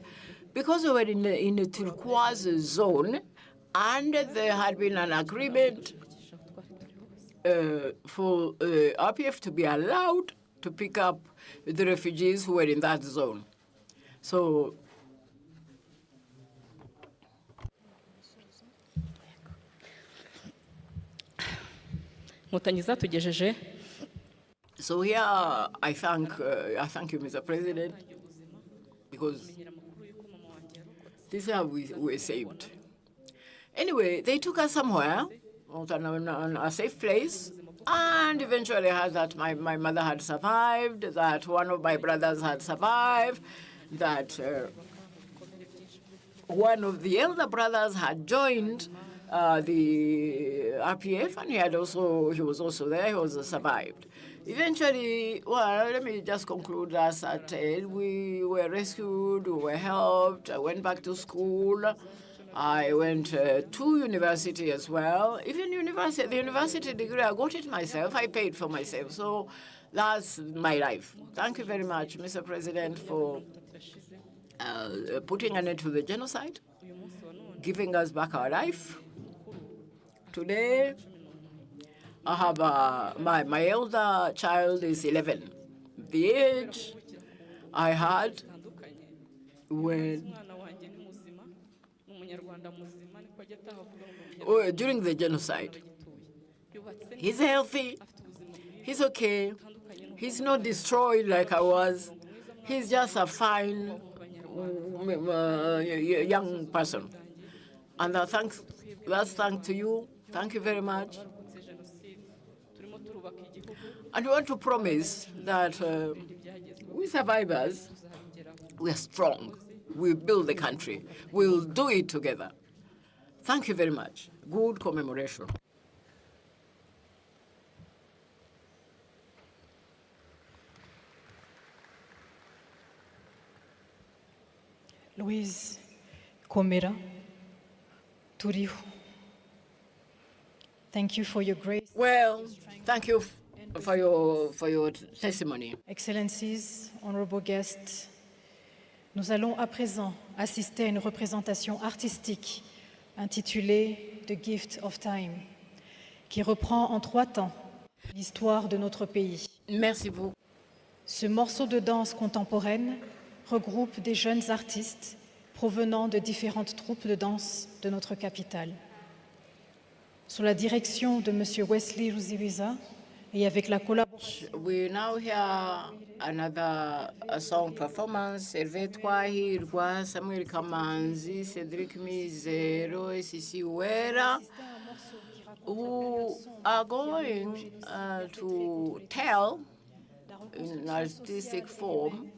because we were in a turquoise zone, and there had been an agreement for RPF to be allowed to pick up the refugees who were in that zone. So So here I thank you, Mr. President, because this is how we were saved. Anyway, they took us somewhere, on a safe place, and eventually heard that my mother had survived, that one of my brothers had survived, that one of the elder brothers had joined the RPF, and he was also there. He was survived. Eventually, well, let me just conclude that we were rescued, we were helped. I went back to school. I went to university as well. Even the university degree, I got it myself. I paid for myself. So that's my life. Thank you very much, Mr. President, for putting an end to the genocide, giving us back our life. Today, I have my elder child is 11. The age I had when during the genocide. He's healthy. He's okay. He's not destroyed like I was. He's just a fine young person. And that's thanks to you. Thank you very much. And we want to promise that we survivors, we are strong. We'll build the country. We'll do it together. Thank you very much. Good commemoration. Louise Komera, Turihu. Thank you for your grace. Well, thank you for your testimony. Excellencies, honorable guests, nous allons à présent assister à une représentation artistique intitulée The Gift of Time, qui reprend en 3 temps l'histoire de notre pays. Merci beaucoup. Ce morceau de danse contemporaine regroupe des jeunes artistes provenant de différentes troupes de danse de notre capitale. Sous la direction de M. Wesley Ruzibiza et avec la collaboration. We now hear another song performance. Hervé Twahirwa, Samuel Kamanzi, Cedric Mizero, Sisi Uera, who are going to tell in an artistic form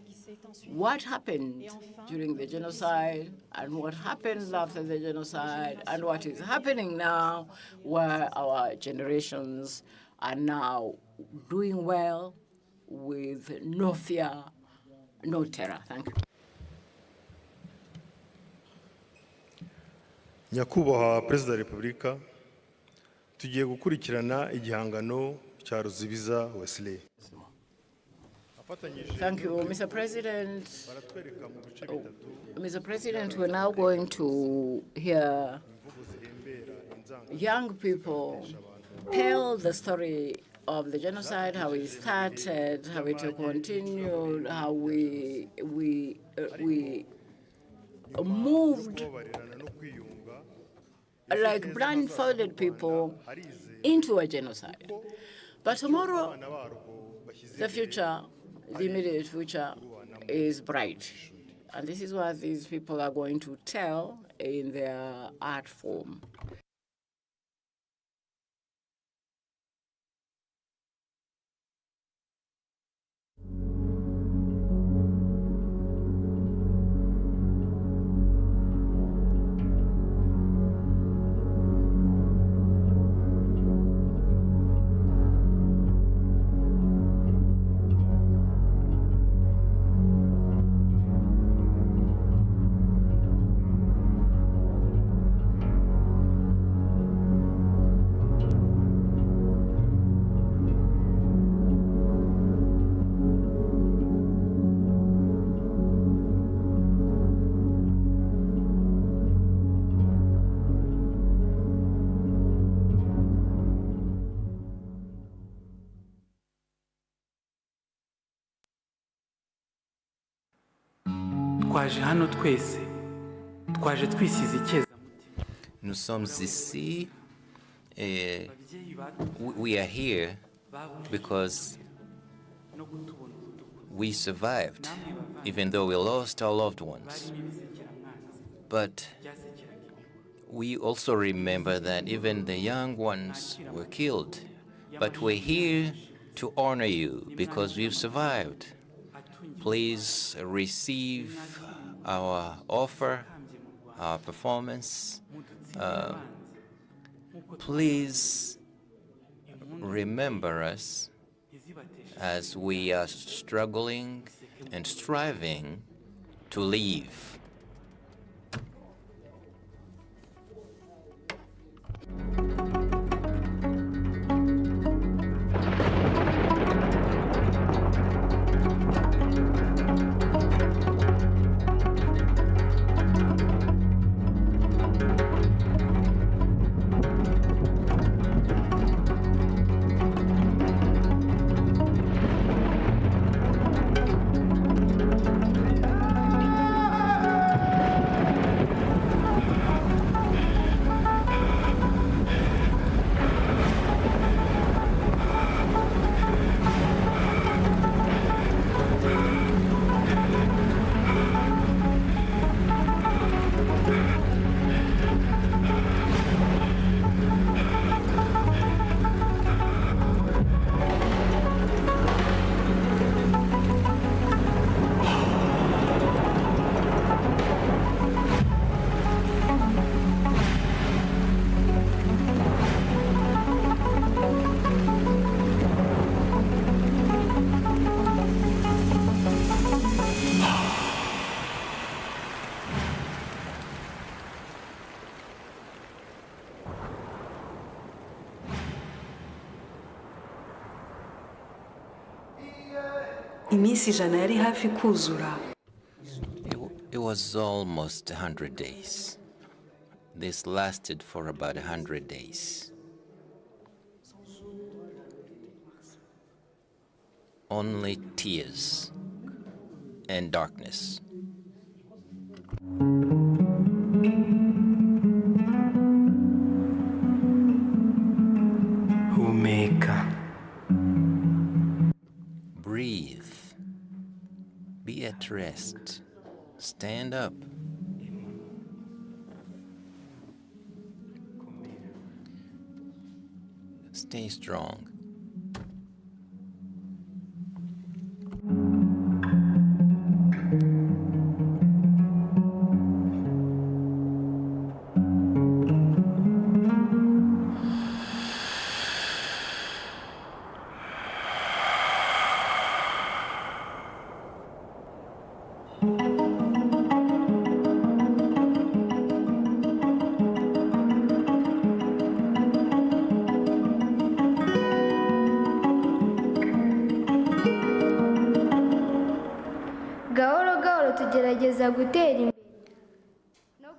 what happened during the genocide and what happened after the genocide and what is happening now, where our generations are now doing well with no fear, no terror. Thank you. Nyakubahwa Perezida wa Repubulika, tugiye gukurikirana igihangano cya Ruzibiza Wesley. Thank you, Mr. President. Mr. President, we're now going to hear young people tell the story of the genocide, how it started, how it continued, how we moved like blindfolded people into a genocide. But tomorrow, the future, the immediate future, is bright. And this is what these people are going to tell in their art form. Nous sommes ici, we are here because we survived, even though we lost our loved ones. But we also remember that even the young ones were killed. But we're here to honor you because we've survived. Please receive our offer, our performance. Please remember us as we are struggling and striving to live. It was almost 100 days. This lasted for about 100 days. Only tears and darkness. Breathe. Be at rest. Stand up. Stay strong.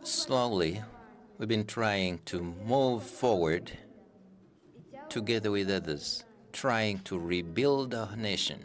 Slowly, we've been trying to move forward together with others, trying to rebuild our nation.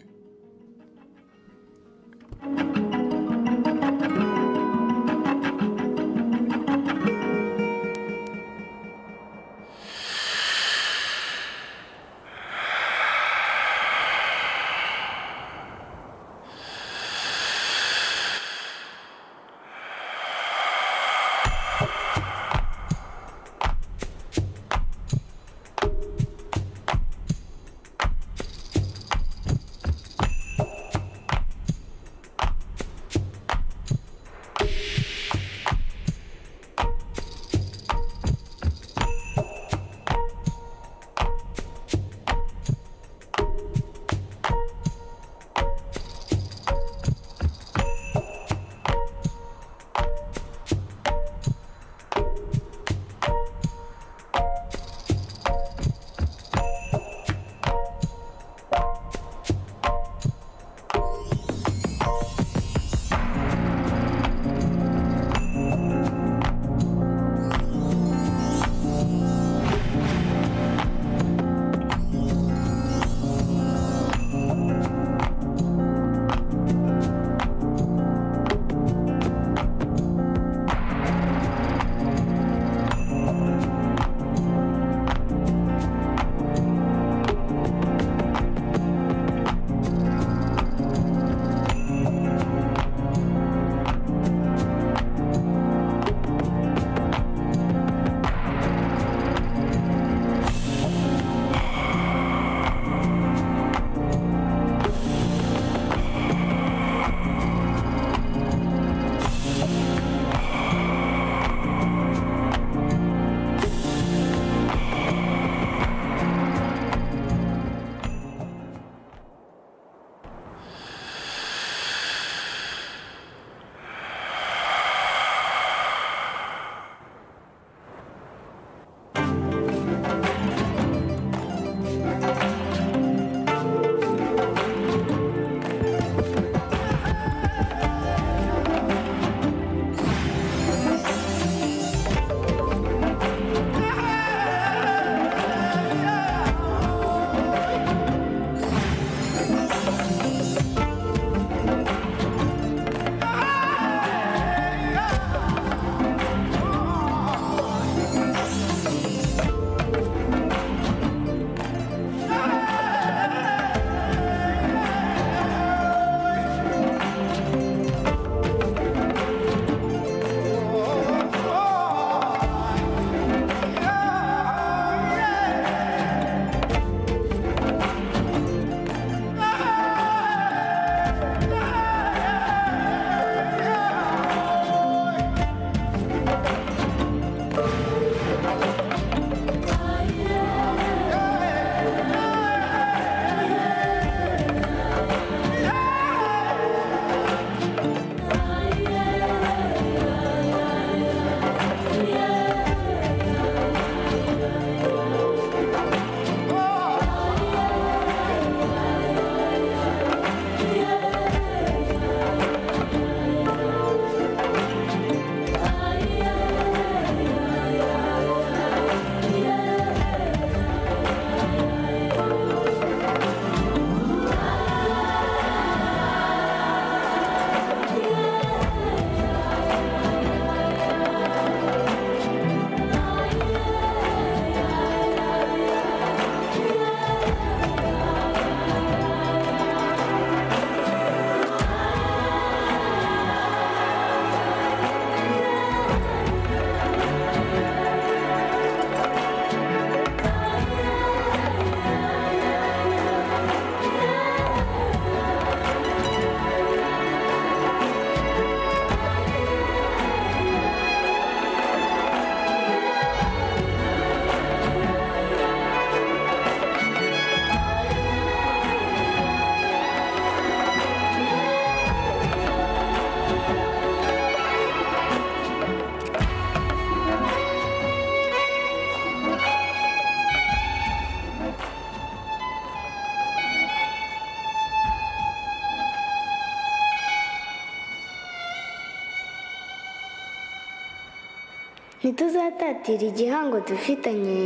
ntituzatatira igihango dufitanye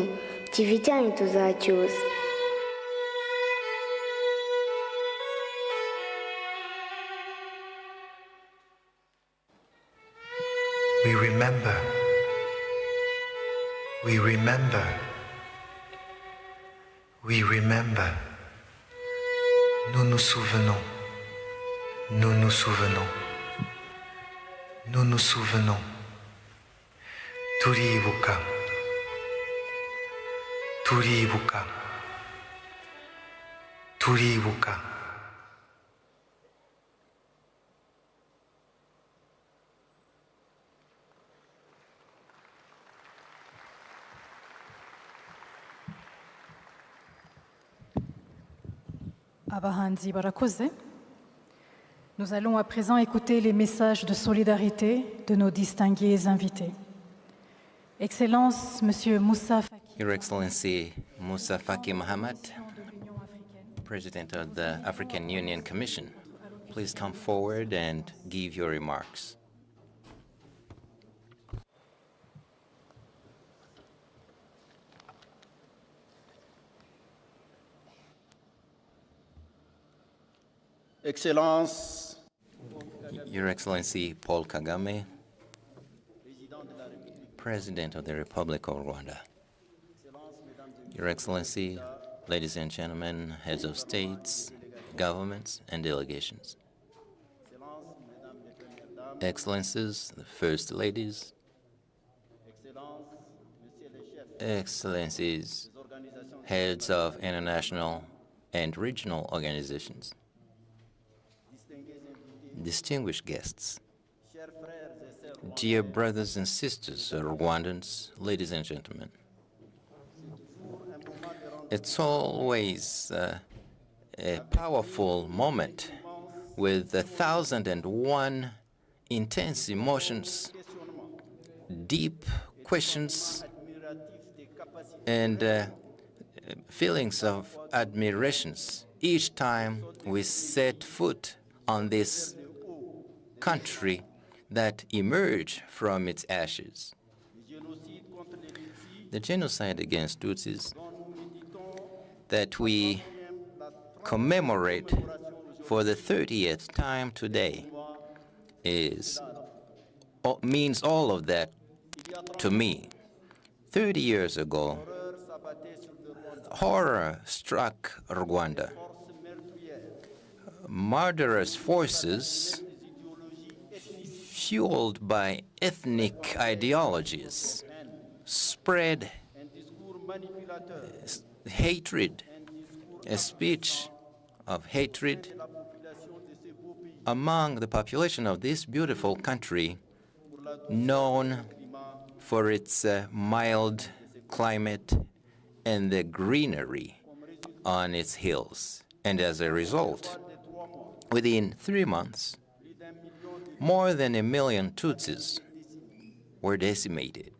Kivijyanye tuzacyusa. We remember. We remember. We remember. Nous nous souvenons. Nous nous souvenons. Nous nous souvenons. Turibuka. Turibuka. Turibuka. Abahanzi barakoze. Nous allons à présent écouter les messages de solidarité de nos distingués invités. Excellence, Monsieur Moussa Faki. Your Excellency Moussa Faki Mohammed, President of the African Union Commission, please come forward and give your remarks. Excellence, Your Excellency Paul Kagame, President of the Republic of Rwanda. Your Excellency, ladies and gentlemen, heads of states, governments, and delegations. Excellencies, the First Ladies, Excellencies, heads of international and regional organizations, distinguished guests, dear brothers and sisters, Rwandans, ladies and gentlemen. It's always a powerful moment with 1,001 intense emotions, deep questions, and feelings of admirations each time we set foot on this country that emerged from its ashes. The genocide against Tutsis that we commemorate for the 30th time today means all of that to me. 30 years ago, horror struck Rwanda. Murderous forces fueled by ethnic ideologies spread hatred, a speech of hatred among the population of this beautiful country, known for its mild climate and the greenery on its hills. And as a result, within 3 months, more than 1 million Tutsis were decimated.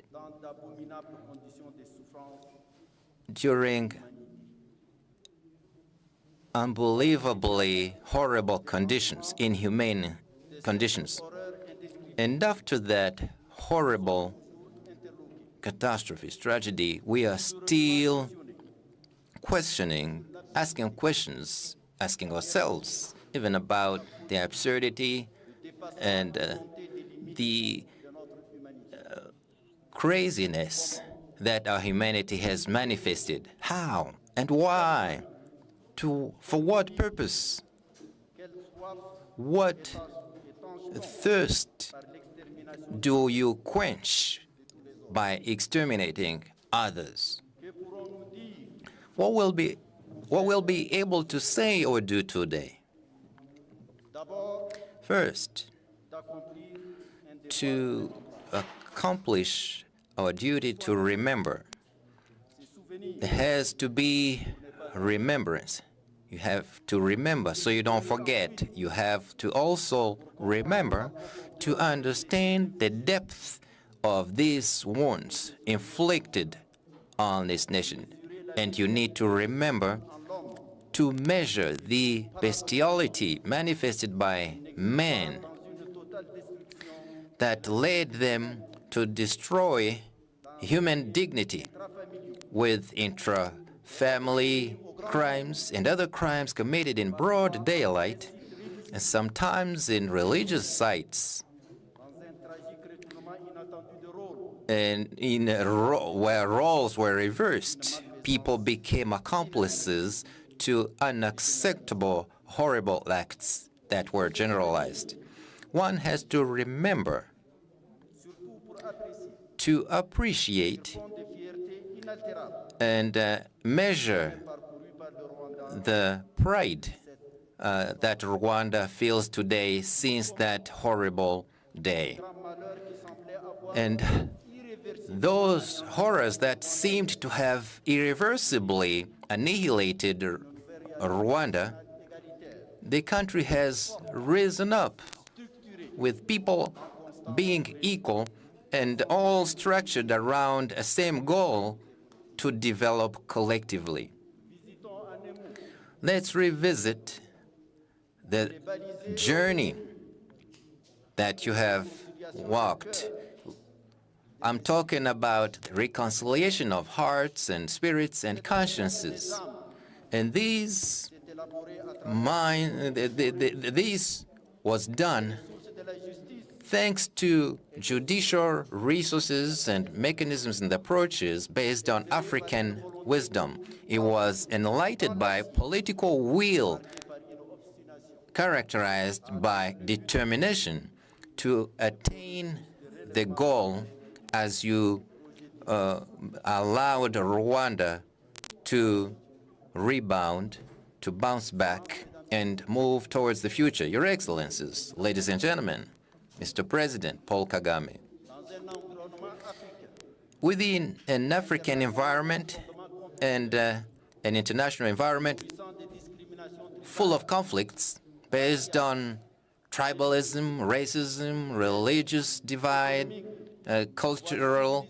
During unbelievably horrible conditions, inhumane conditions. And after that horrible catastrophe, tragedy, we are still questioning, asking questions, asking ourselves even about the absurdity and the craziness that our humanity has manifested. How and why? For what purpose? What thirst do you quench by exterminating others? What will be able to say or do today? First, to accomplish our duty to remember. There has to be remembrance. You have to remember so you don't forget. You have to also remember to understand the depth of these wounds inflicted on this nation. And you need to remember to measure the bestiality manifested by men that led them to destroy human dignity, with intra-family crimes and other crimes committed in broad daylight, and sometimes in religious sites, and where roles were reversed, people became accomplices to unacceptable, horrible acts that were generalized. One has to remember to appreciate and measure the pride that Rwanda feels today since that horrible day. And those horrors that seemed to have irreversibly annihilated Rwanda, the country has risen up with people being equal and all structured around a same goal to develop collectively. Let's revisit the journey that you have walked. I'm talking about reconciliation of hearts and spirits and consciences. And this was done thanks to judicial resources and mechanisms and approaches based on African wisdom. It was enlightened by political will characterized by determination to attain the goal as you allowed Rwanda to rebound, to bounce back, and move towards the future. Your Excellencies, ladies and gentlemen, Mr. President Paul Kagame, within an African environment and an international environment full of conflicts based on tribalism, racism, religious divide, cultural,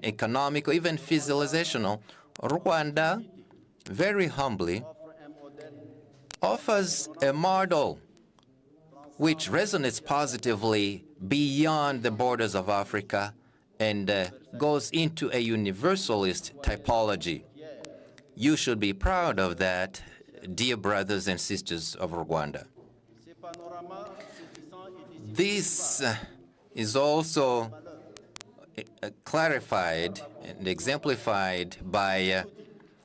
economic, or even physiological, Rwanda, very humbly, offers a model which resonates positively beyond the borders of Africa and goes into a universalist typology. You should be proud of that, dear brothers and sisters of Rwanda. This is also clarified and exemplified by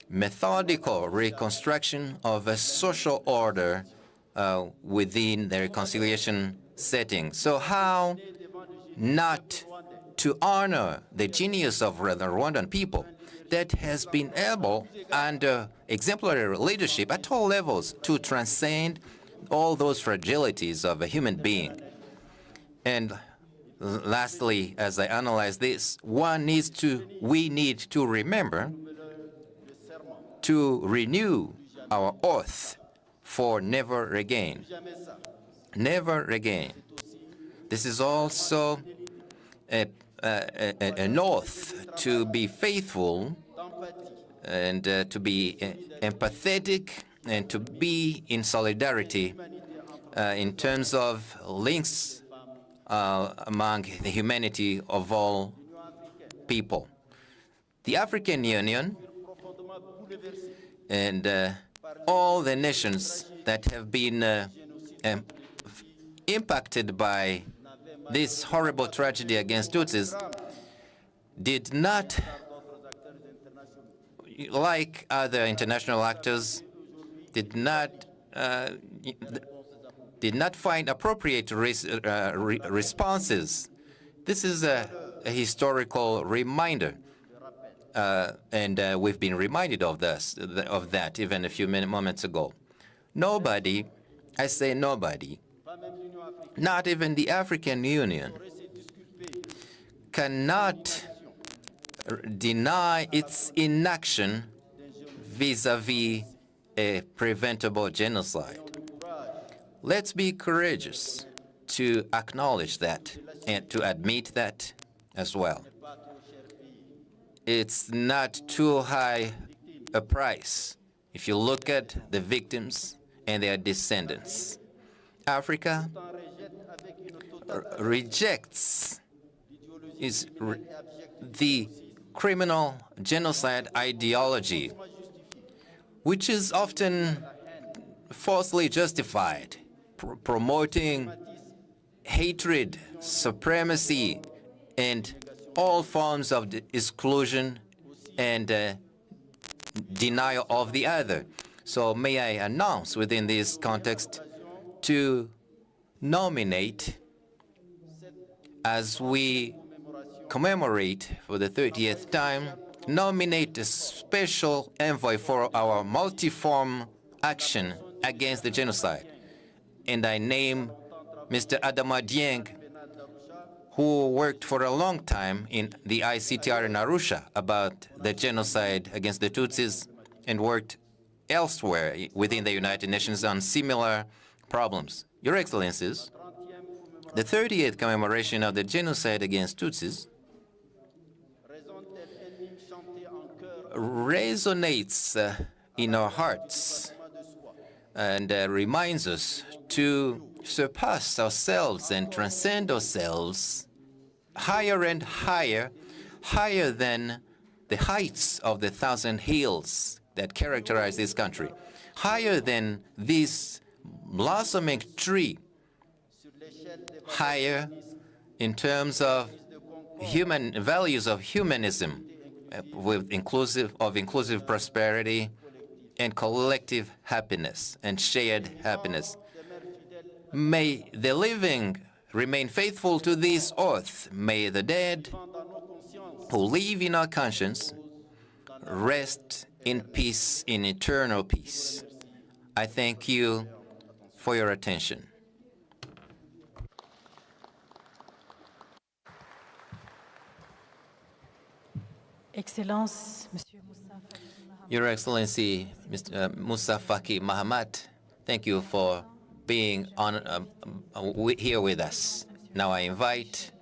methodical reconstruction of a social order within the reconciliation setting. So how not to honor the genius of the Rwandan people that has been able, under exemplary leadership at all levels, to transcend all those fragilities of a human being. And lastly, as I analyze this, we need to remember to renew our oath for never again. Never again. This is also an oath to be faithful and to be empathetic and to be in solidarity in terms of links among the humanity of all people. The African Union and all the nations that have been impacted by this horrible tragedy against Tutsis did not, like other international actors, did not find appropriate responses. This is a historical reminder, and we've been reminded of that even a few moments ago. Nobody, I say nobody, not even the African Union, cannot deny its inaction vis-à-vis a preventable genocide. Let's be courageous to acknowledge that and to admit that as well. It's not too high a price if you look at the victims and their descendants. Africa rejects the criminal genocide ideology, which is often falsely justified, promoting hatred, supremacy, and all forms of exclusion and denial of the other. So may I announce within this context to nominate, as we commemorate for the 30th time, nominate a special envoy for our multiform action against the genocide. And I name Mr. Adama Dieng, who worked for a long time in the ICTR in Arusha about the genocide against the Tutsis and worked elsewhere within the United Nations on similar problems. Your Excellencies, the 30th commemoration of the genocide against Tutsis resonates in our hearts and reminds us to surpass ourselves and transcend ourselves higher and higher, higher than the heights of the 1,000 hills that characterize this country, higher than this blossoming tree, higher in terms of human values of humanism, with inclusive prosperity and collective happiness and shared happiness. May the living remain faithful to this oath. May the dead who live in our conscience rest in peace, in eternal peace. I thank you for your attention. Excellence, Monsieur Moussa Faki Mahamat. Your Excellency, Mr. Moussa Faki Mahamat, thank you for being here with us. Now I invite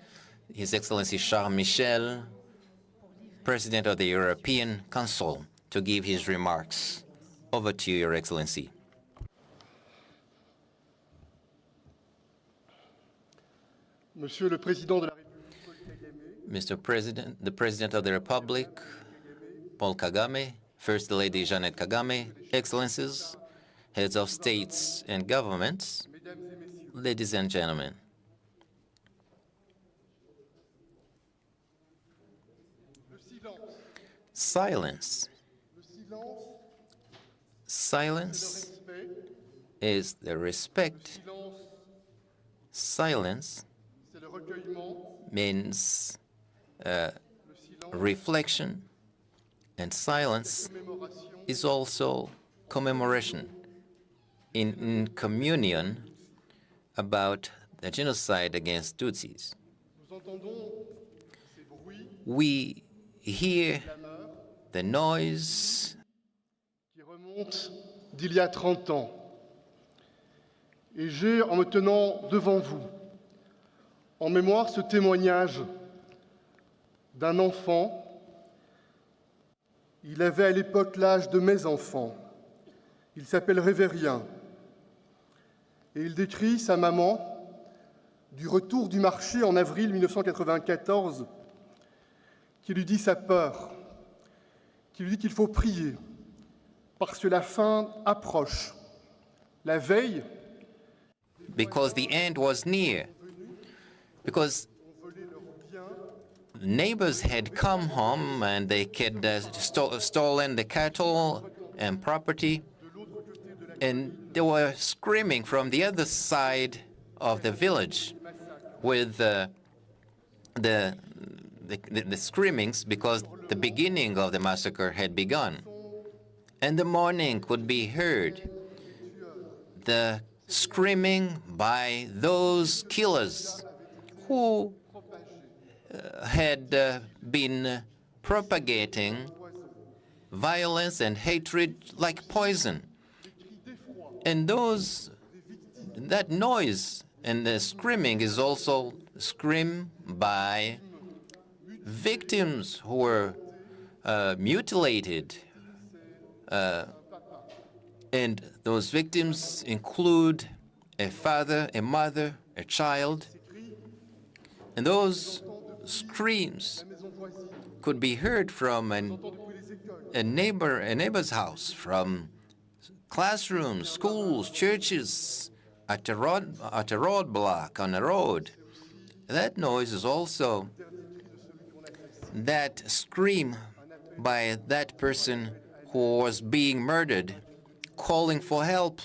His Excellency Charles Michel, President of the European Council, to give his remarks. Over to you, Your Excellency. Monsieur le Président de la République, Mr. President, the President of the Republic, Paul Kagame, First Lady Janet Kagame, Excellencies, Heads of States and Governments, ladies and gentlemen. Silence. Silence is the respect. Silence means reflection, and silence is also commemoration in communion about the genocide against Tutsis. We hear the noise qui remonte d'il y a 30 ans. Et j'ai, en me tenant devant vous, en mémoire ce témoignage d'un enfant. Il avait à l'époque l'âge de mes enfants. Il s'appelle Révérien. Et il décrit sa maman du retour du marché en avril 1994, qui lui dit sa peur, qui lui dit qu'il faut prier, parce que la fin approche. La veille, because the end was near, because neighbors had come home and they had stolen the cattle and property, and they were screaming from the other side of the village with the screamings because the beginning of the massacre had begun. And the mourning could be heard, the screaming by those killers who had been propagating violence and hatred like poison. And that noise and the screaming is also scream by victims who were mutilated. And those victims include a father, a mother, a child. And those screams could be heard from a neighbor's house, from classrooms, schools, churches, at a roadblock, on a road. That noise is also that scream by that person who was being murdered, calling for help,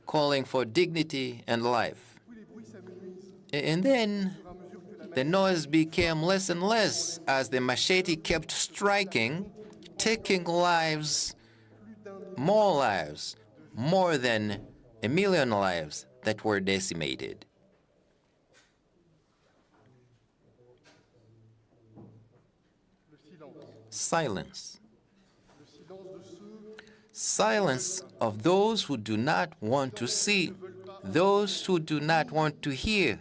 calling for dignity and life. And then the noise became less and less as the machete kept striking, taking lives, more than 1 million lives that were decimated. Silence. Silence of those who do not want to see, those who do not want to hear.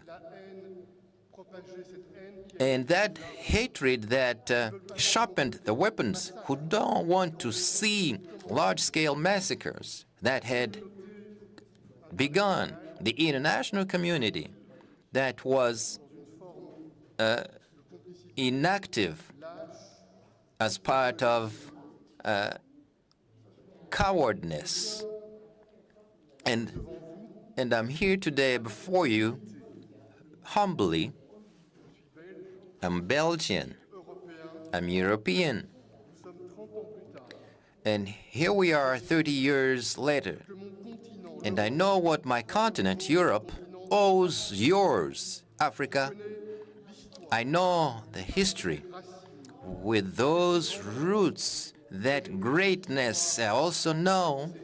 And that hatred that sharpened the weapons, who don't want to see large-scale massacres that had begun, the international community that was inactive as part of cowardness. And I'm here today before you humbly. I'm Belgian, I'm European, and here we are 30 years later, and I know what my continent, Europe, owes yours, Africa. I know the history with those roots, that greatness. I also know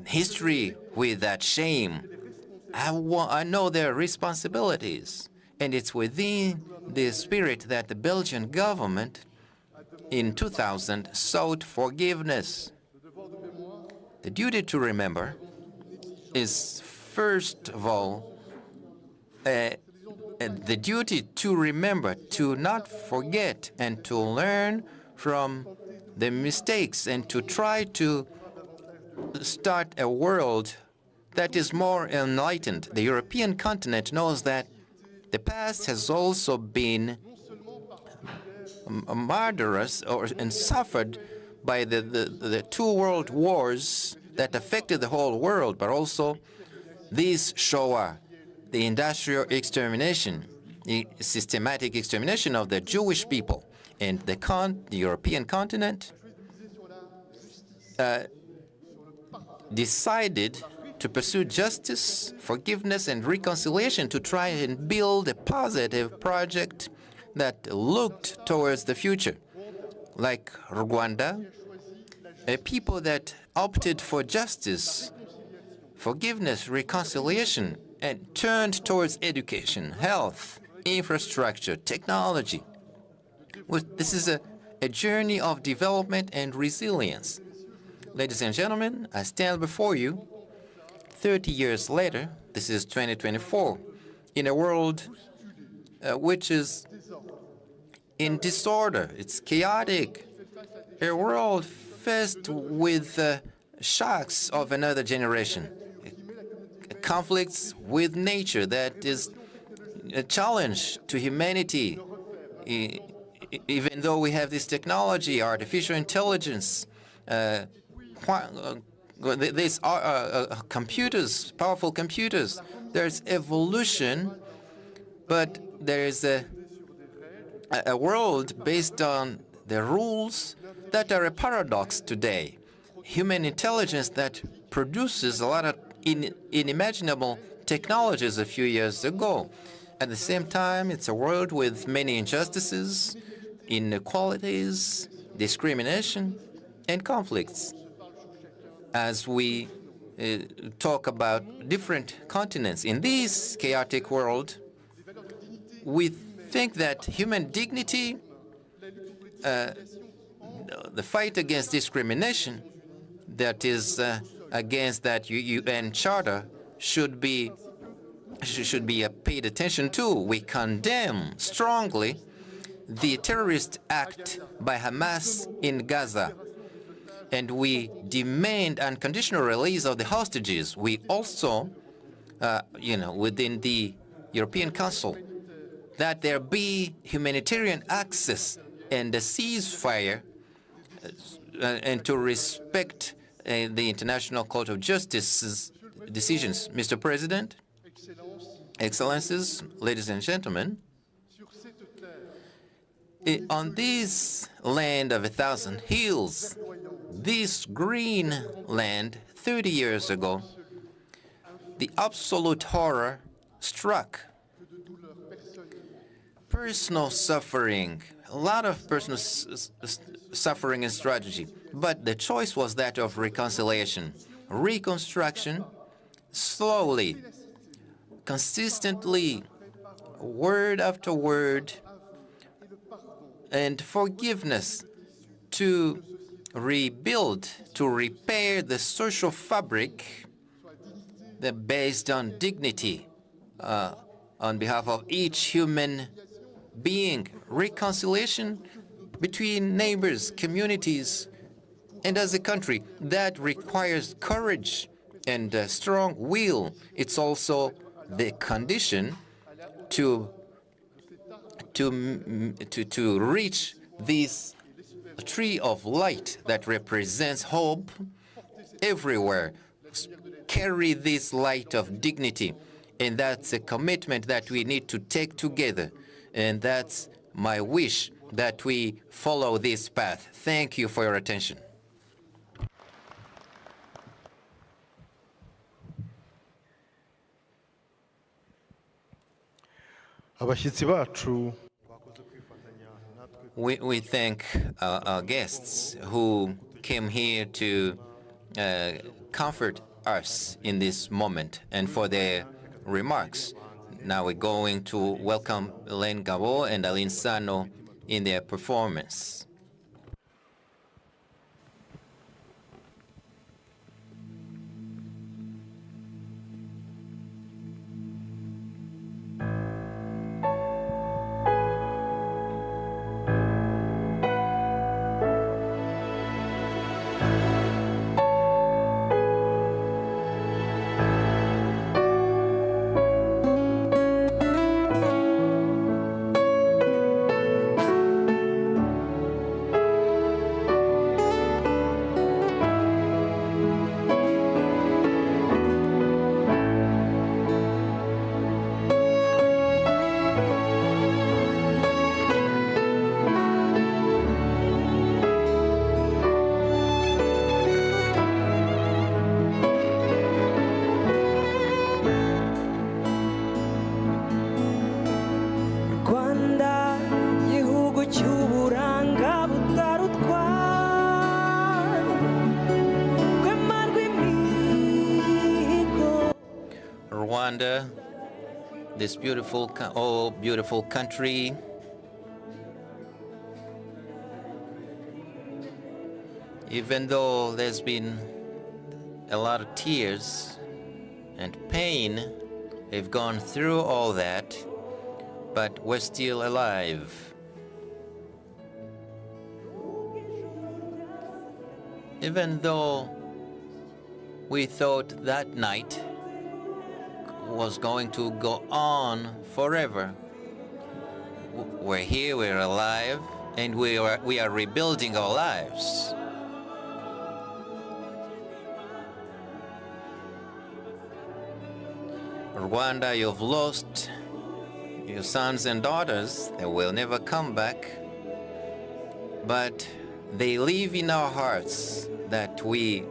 history with that shame. I know their responsibilities. And it's within the spirit that the Belgian government in 2000 sought forgiveness. The duty to remember is, first of all, the duty to remember, to not forget, and to learn from the mistakes, and to try to start a world that is more enlightened. The European continent knows that the past has also been murderous and suffered by the two world wars that affected the whole world, but also this Shoah, the industrial extermination, the systematic extermination of the Jewish people. And the European continent decided to pursue justice, forgiveness, and reconciliation, to try and build a positive project that looked towards the future. Like Rwanda, a people that opted for justice, forgiveness, reconciliation, and turned towards education, health, infrastructure, technology. This is a journey of development and resilience. Ladies and gentlemen, I stand before you 30 years later, this is 2024, in a world which is in disorder, it's chaotic, a world faced with shocks of another generation, conflicts with nature that is a challenge to humanity. Even though we have this technology, artificial intelligence, these computers, powerful computers, there's evolution, but there is a world based on the rules that are a paradox today. Human intelligence that produces a lot of unimaginable technologies a few years ago. At the same time, it's a world with many injustices, inequalities, discrimination, and conflicts. As we talk about different continents, in this chaotic world, we think that human dignity, the fight against discrimination, that is against that UN Charter, should be paid attention to. We condemn strongly the terrorist act by Hamas in Gaza, and we demand unconditional release of the hostages. We also, within the European Council, that there be humanitarian access and a ceasefire and to respect the International Court of Justice's decisions. Mr. President, Excellencies, ladies and gentlemen, on this land of 1,000 hills, this green land, 30 years ago, the absolute horror struck. Personal suffering, a lot of personal suffering and tragedy, but the choice was that of reconciliation, reconstruction, slowly, consistently, word after word, and forgiveness to rebuild, to repair the social fabric that based on dignity on behalf of each human being, reconciliation between neighbors, communities, and as a country. That requires courage and strong will. It's also the condition to reach this tree of light that represents hope everywhere. Carry this light of dignity, and that's a commitment that we need to take together, and that's my wish that we follow this path. Thank you for your attention. abashyitsi bacu We thank our guests who came here to comfort us in this moment and for their remarks. Now we're going to welcome Elaine Gabo and Aline Sano in their performance. Rwanda, this beautiful country, even though there's been a lot of tears and pain, we've gone through all that, but we're still alive. Even though we thought that night was going to go on forever, we're here, we're alive, and we are rebuilding our lives. Rwanda, you've lost your sons and daughters. They will never come back, but they live in our hearts that we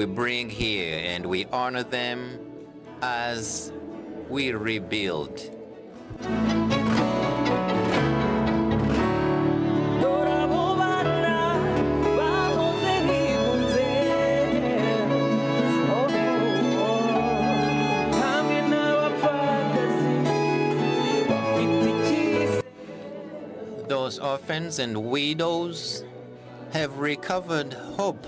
bring here, and we honor them as we rebuild. Those orphans and widows have recovered hope.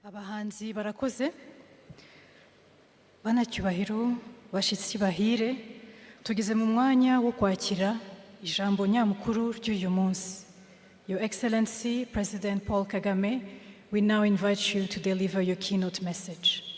Abahanzi barakoze, banacyubahiro, bashitsi bahire, tugeze mu mwanya wo kwakira ijambo nyamukuru ry'uyu munsi. Your Excellency, President Paul Kagame, we now invite you to deliver your keynote message.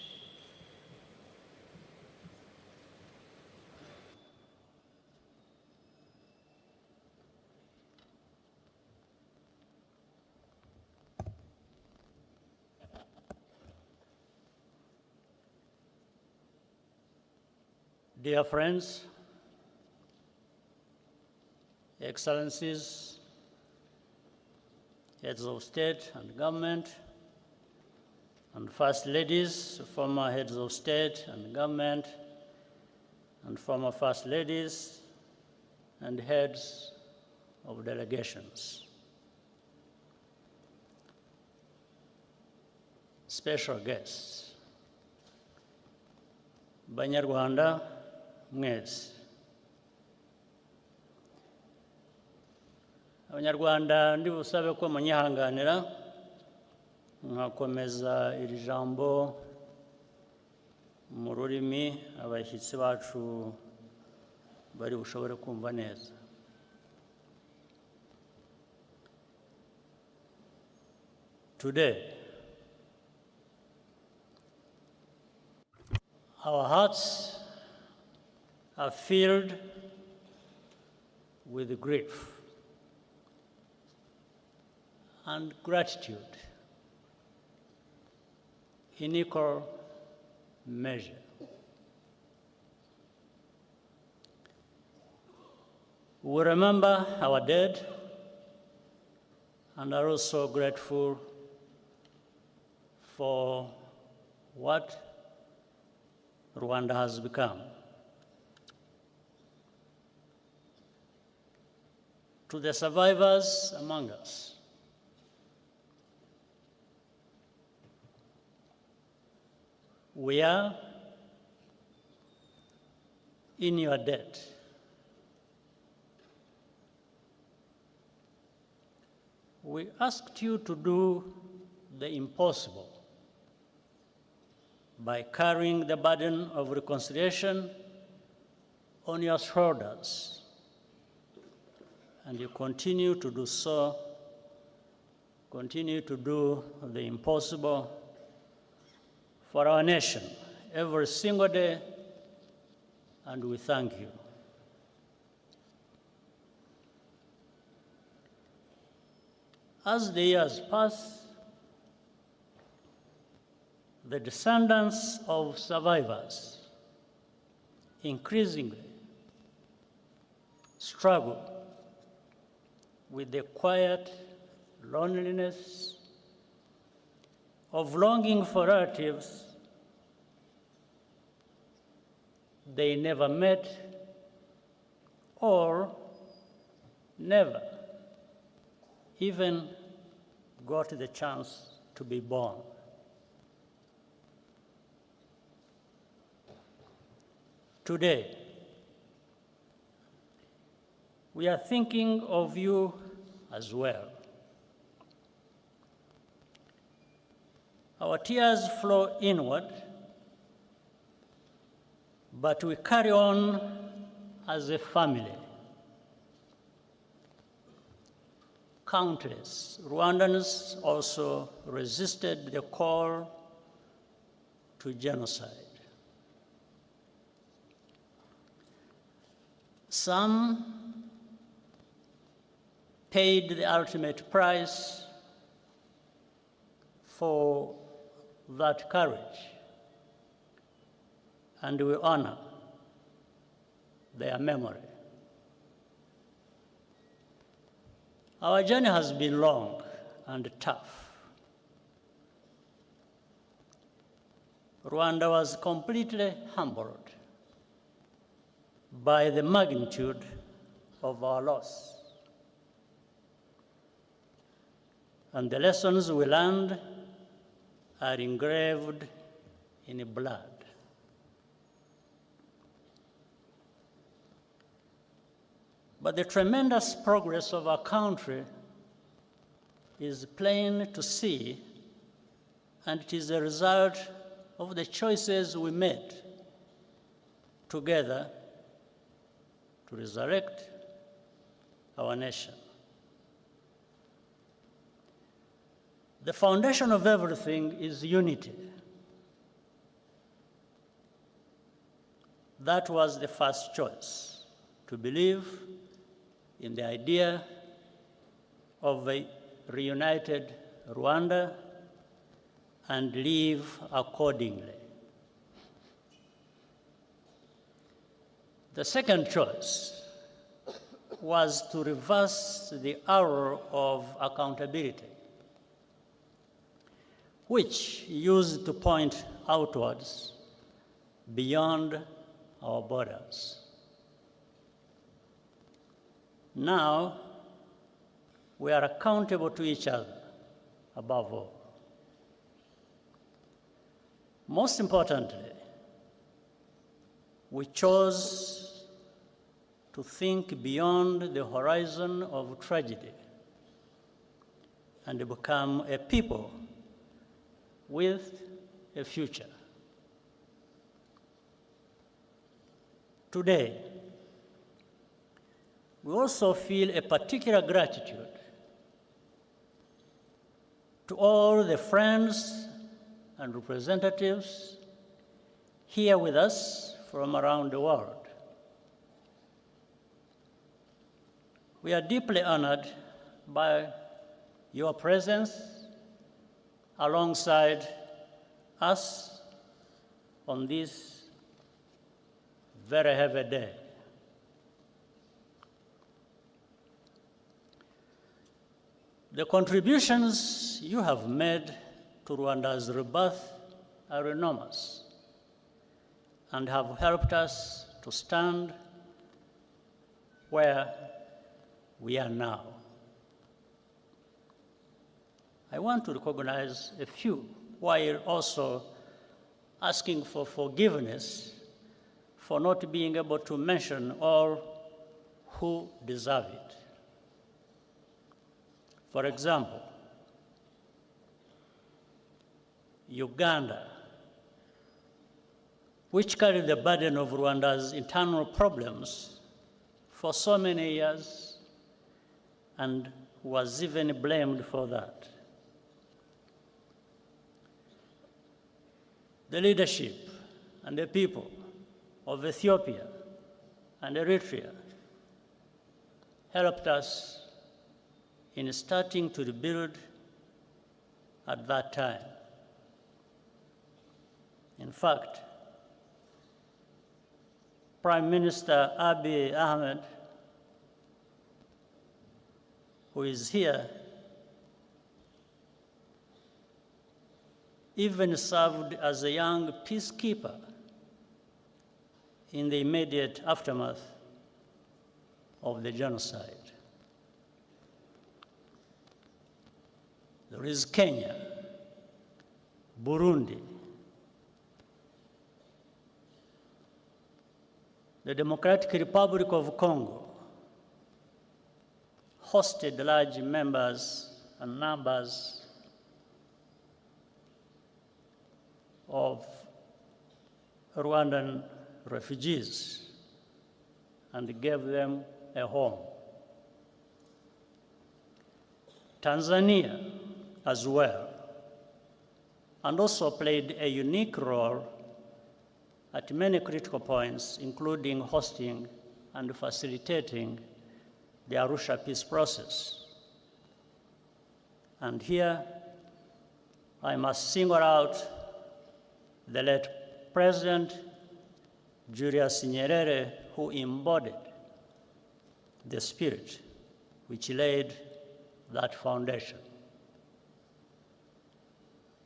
Dear friends, Excellencies, heads of state and government, and first ladies, former heads of state and government, and former first ladies, and heads of delegations. Special guests, Banyarwanda mwese. Abanyarwanda ndi busabe ko munyihanganira nkakomeza iri jambo mu rurimi abashyitsi bacu bari bushobore kumva neza. Today, our hearts are filled with grief and gratitude in equal measure. We remember our dead and are also grateful for what Rwanda has become. To the survivors among us, we are in your debt. We asked you to do the impossible by carrying the burden of reconciliation on your shoulders. And you continue to do so, continue to do the impossible for our nation every single day, and we thank you. As the years pass, the descendants of survivors increasingly struggle with the quiet loneliness of longing for relatives they never met or never even got the chance to be born. Today, we are thinking of you as well. Our tears flow inward, but we carry on as a family. Countless Rwandans also resisted the call to genocide. Some paid the ultimate price for that courage, and we honor their memory. Our journey has been long and tough. Rwanda was completely humbled by the magnitude of our loss. And the lessons we learned are engraved in blood. But the tremendous progress of our country is plain to see and it is a result of the choices we made together to resurrect our nation. The foundation of everything is unity. That was the first choice, to believe in the idea of a reunited Rwanda and live accordingly. The second choice was to reverse the arrow of accountability, which used to point outwards beyond our borders. Now, we are accountable to each other, above all. Most importantly, we chose to think beyond the horizon of tragedy and become a people with a future. Today, we also feel a particular gratitude to all the friends and representatives here with us from around the world. We are deeply honored by your presence alongside us on this very heavy day. The contributions you have made to Rwanda's rebirth are enormous and have helped us to stand where we are now. I want to recognize a few while also asking for forgiveness for not being able to mention all who deserve it. For example, Uganda, which carried the burden of Rwanda's internal problems for so many years and was even blamed for that. The leadership and the people of Ethiopia and Eritrea helped us in starting to rebuild at that time. In fact, Prime Minister Abiy Ahmed, who is here, even served as a young peacekeeper in the immediate aftermath of the genocide. There is Kenya, Burundi, the Democratic Republic of Congo hosted large numbers of Rwandan refugees and gave them a home. Tanzania as well, and also played a unique role at many critical points, including hosting and facilitating the Arusha peace process. And here, I must single out the late President Julius Nyerere, who embodied the spirit which laid that foundation.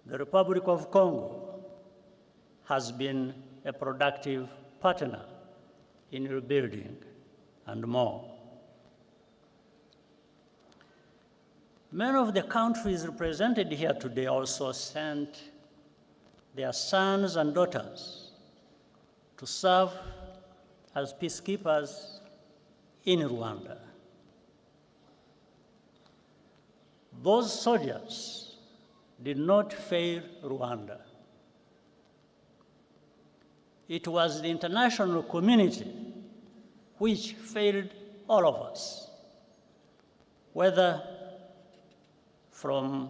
The Republic of Congo has been a productive partner in rebuilding and more. Many of the countries represented here today also sent their sons and daughters to serve as peacekeepers in Rwanda. Those soldiers did not fail Rwanda. It was the international community which failed all of us, whether from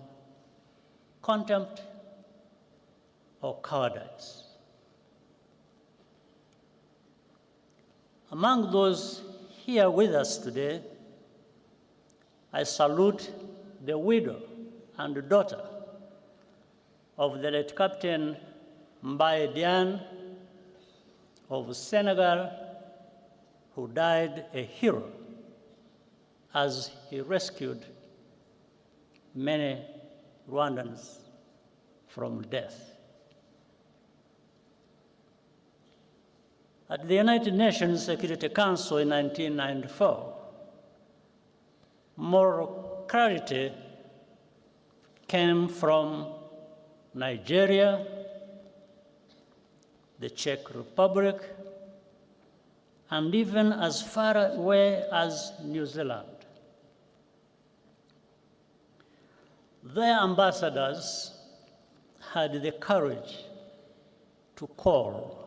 contempt or cowardice. Among those here with us today, I salute the widow and daughter of the late Captain Mbaye Diagne of Senegal, who died a hero as he rescued many Rwandans from death. At the United Nations Security Council in 1994, moral clarity came from Nigeria, the Czech Republic, and even as far away as New Zealand. Their ambassadors had the courage to call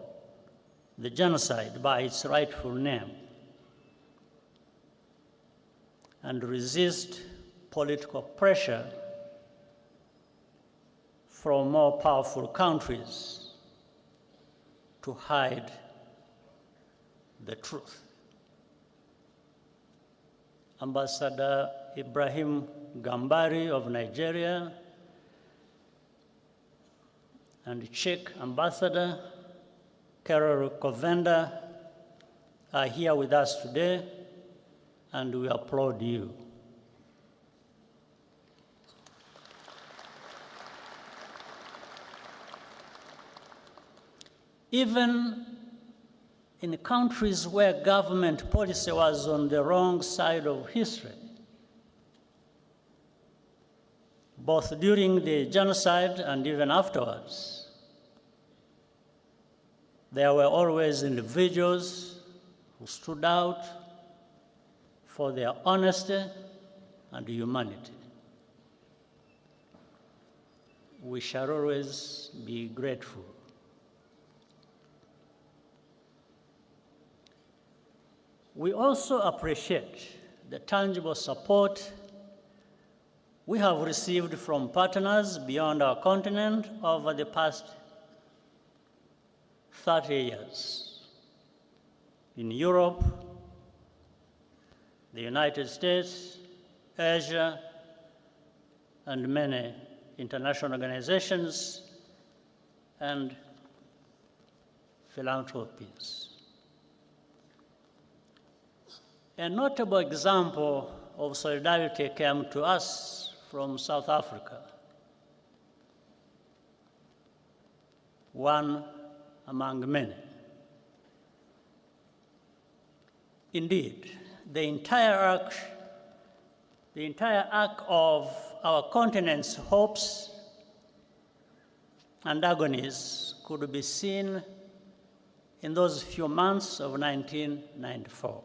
the genocide by its rightful name and resist political pressure from more powerful countries to hide the truth. Ambassador Ibrahim Gambari of Nigeria and Czech Ambassador Karol Kovenda are here with us today, and we applaud you. Even in countries where government policy was on the wrong side of history, both during the genocide and even afterwards, there were always individuals who stood out for their honesty and humanity. We shall always be grateful. We also appreciate the tangible support we have received from partners beyond our continent over the past 30 years. In Europe, the United States, Asia, and many international organizations and philanthropies. A notable example of solidarity came to us from South Africa. One among many. Indeed, the entire arc of our continent's hopes and agonies could be seen in those few months of 1994.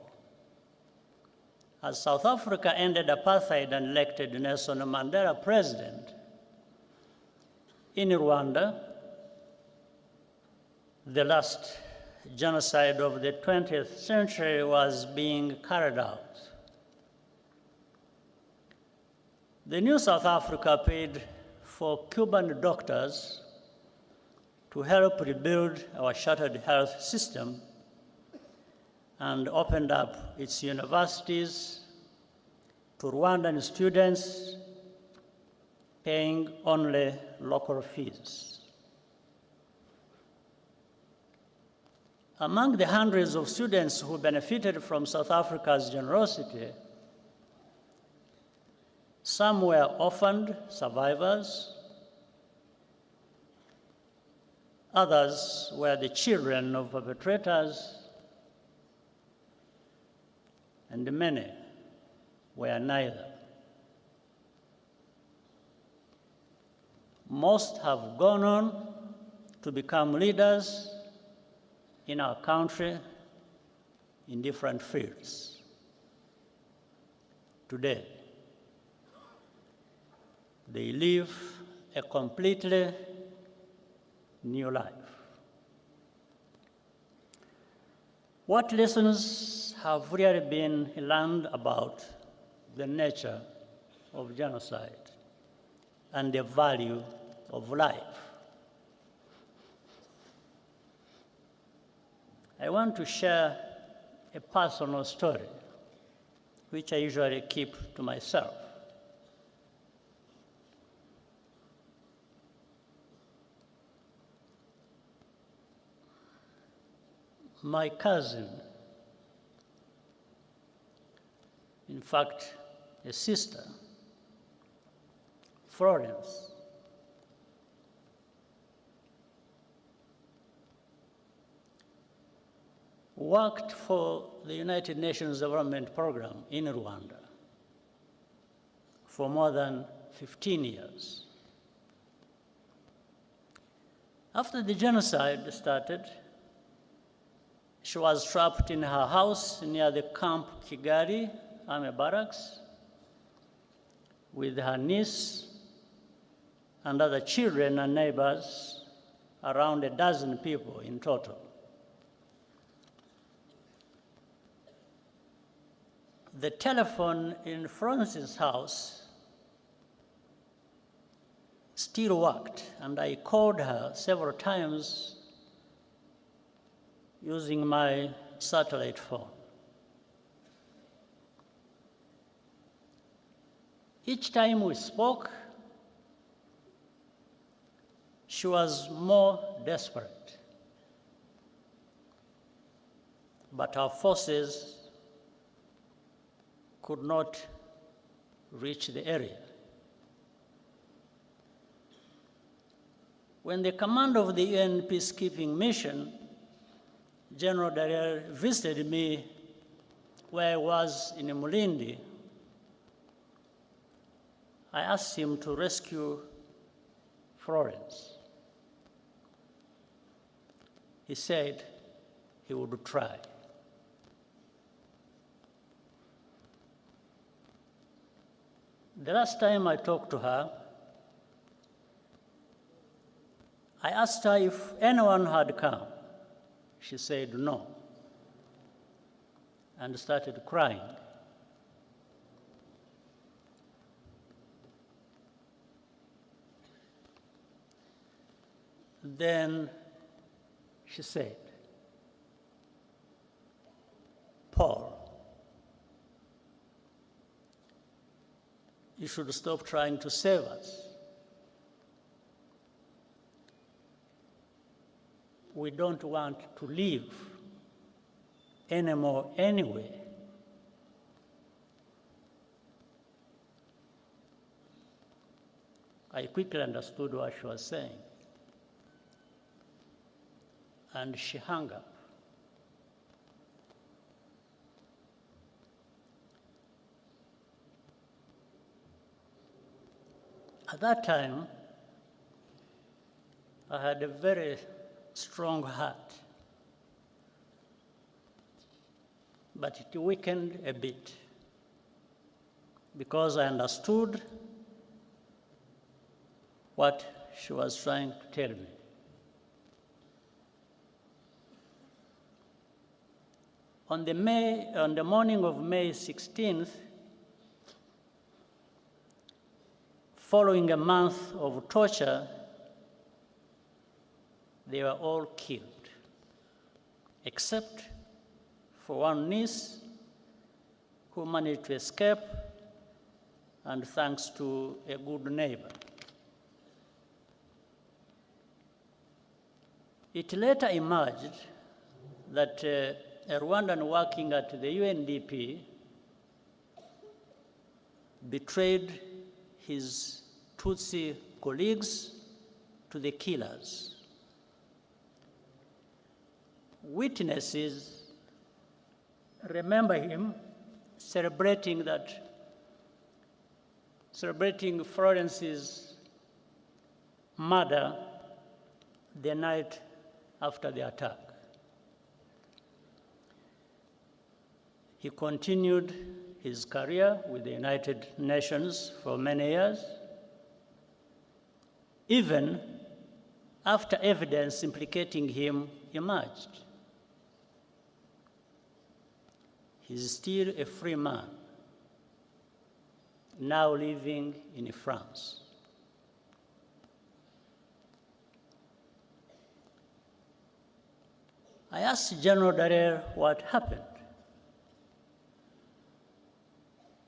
As South Africa ended apartheid and elected Nelson Mandela president, in Rwanda, the last genocide of the 20th century was being carried out. The new South Africa paid for Cuban doctors to help rebuild our shattered health system and opened up its universities to Rwandan students, paying only local fees. Among the hundreds of students who benefited from South Africa's generosity, some were orphaned survivors, others were the children of perpetrators, and many were neither. Most have gone on to become leaders in our country in different fields. Today, they live a completely new life. What lessons have really been learned about the nature of genocide and the value of life? I want to share a personal story, which I usually keep to myself. My cousin, in fact, a sister, Florence, worked for the United Nations Development Program in Rwanda for more than 15 years. After the genocide started, she was trapped in her house near the Camp Kigali Army Barracks with her niece and other children and neighbors, around a dozen people in total. The telephone in Francis' house still worked, and I called her several times using my satellite phone. Each time we spoke, she was more desperate, but our forces could not reach the area. When the commander of the UN peacekeeping mission, General Dallaire, visited me where I was in Mulindi, I asked him to rescue Florence. He said he would try. The last time I talked to her, I asked her if anyone had come. She said no, and started crying. Then she said, "Paul, you should stop trying to save us. We don't want to live anymore anyway." I quickly understood what she was saying, and she hung up. At that time, I had a very strong heart, but it weakened a bit because I understood what she was trying to tell me. On the morning of May 16th, following a month of torture, they were all killed, except for one niece who managed to escape, and thanks to a good neighbor. It later emerged that a Rwandan working at the UNDP betrayed his Tutsi colleagues to the killers. Witnesses remember him celebrating Florence's murder the night after the attack. He continued his career with the United Nations for many years, even after evidence implicating him emerged. He's still a free man, now living in France. I asked General Dallaire what happened.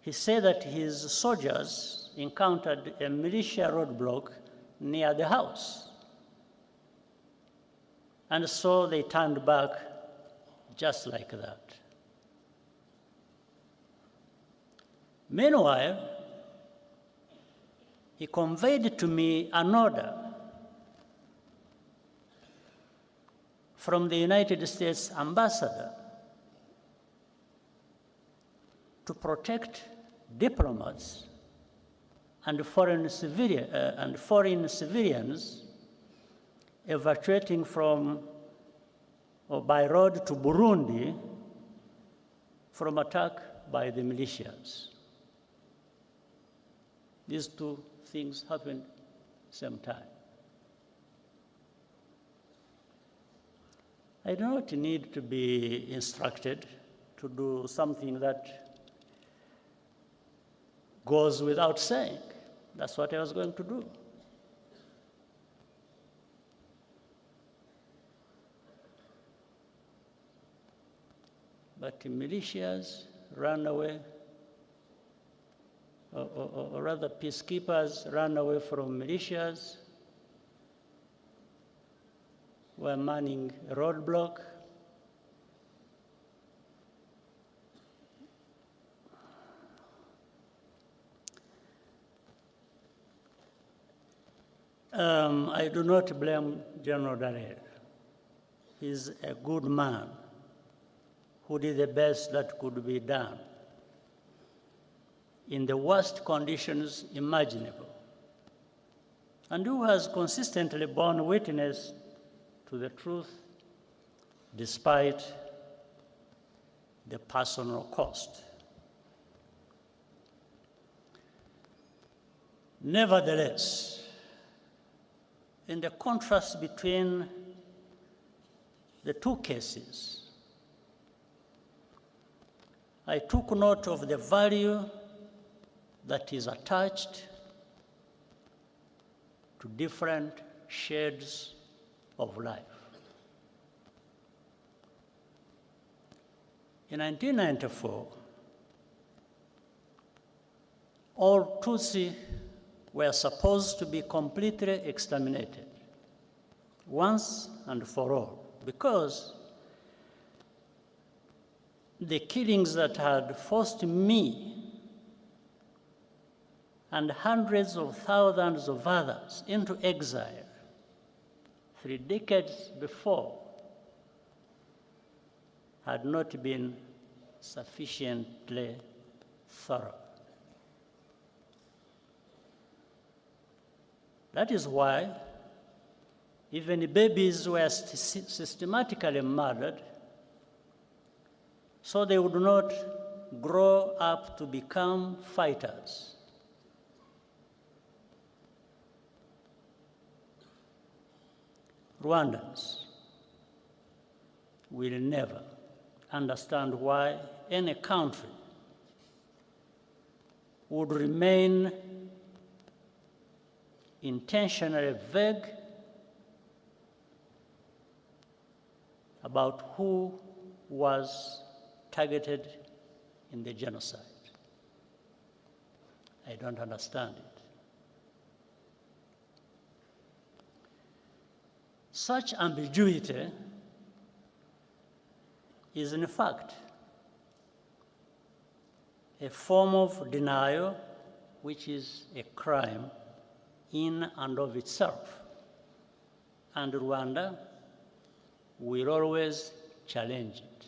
He said that his soldiers encountered a militia roadblock near the house. And so they turned back just like that. Meanwhile, he conveyed to me an order from the United States ambassador to protect diplomats and foreign civilians evacuating from or by road to Burundi from attack by the militias. These two things happened at the same time. I do not need to be instructed to do something that goes without saying. That's what I was going to do. But the militias ran away, or rather peacekeepers ran away from militias, were manning a roadblock. I do not blame General Dallaire. He's a good man who did the best that could be done in the worst conditions imaginable, and who has consistently borne witness to the truth despite the personal cost. Nevertheless, in the contrast between the two cases, I took note of the value that is attached to different shades of life. In 1994, all Tutsi were supposed to be completely exterminated once and for all, because the killings that had forced me and hundreds of thousands of others into exile 3 decades before had not been sufficiently thorough. That is why even babies were systematically murdered so they would not grow up to become fighters. Rwandans will never understand why any country would remain intentionally vague about who was targeted in the genocide. I don't understand it. Such ambiguity is in fact a form of denial which is a crime in and of itself. And Rwanda will always challenge it.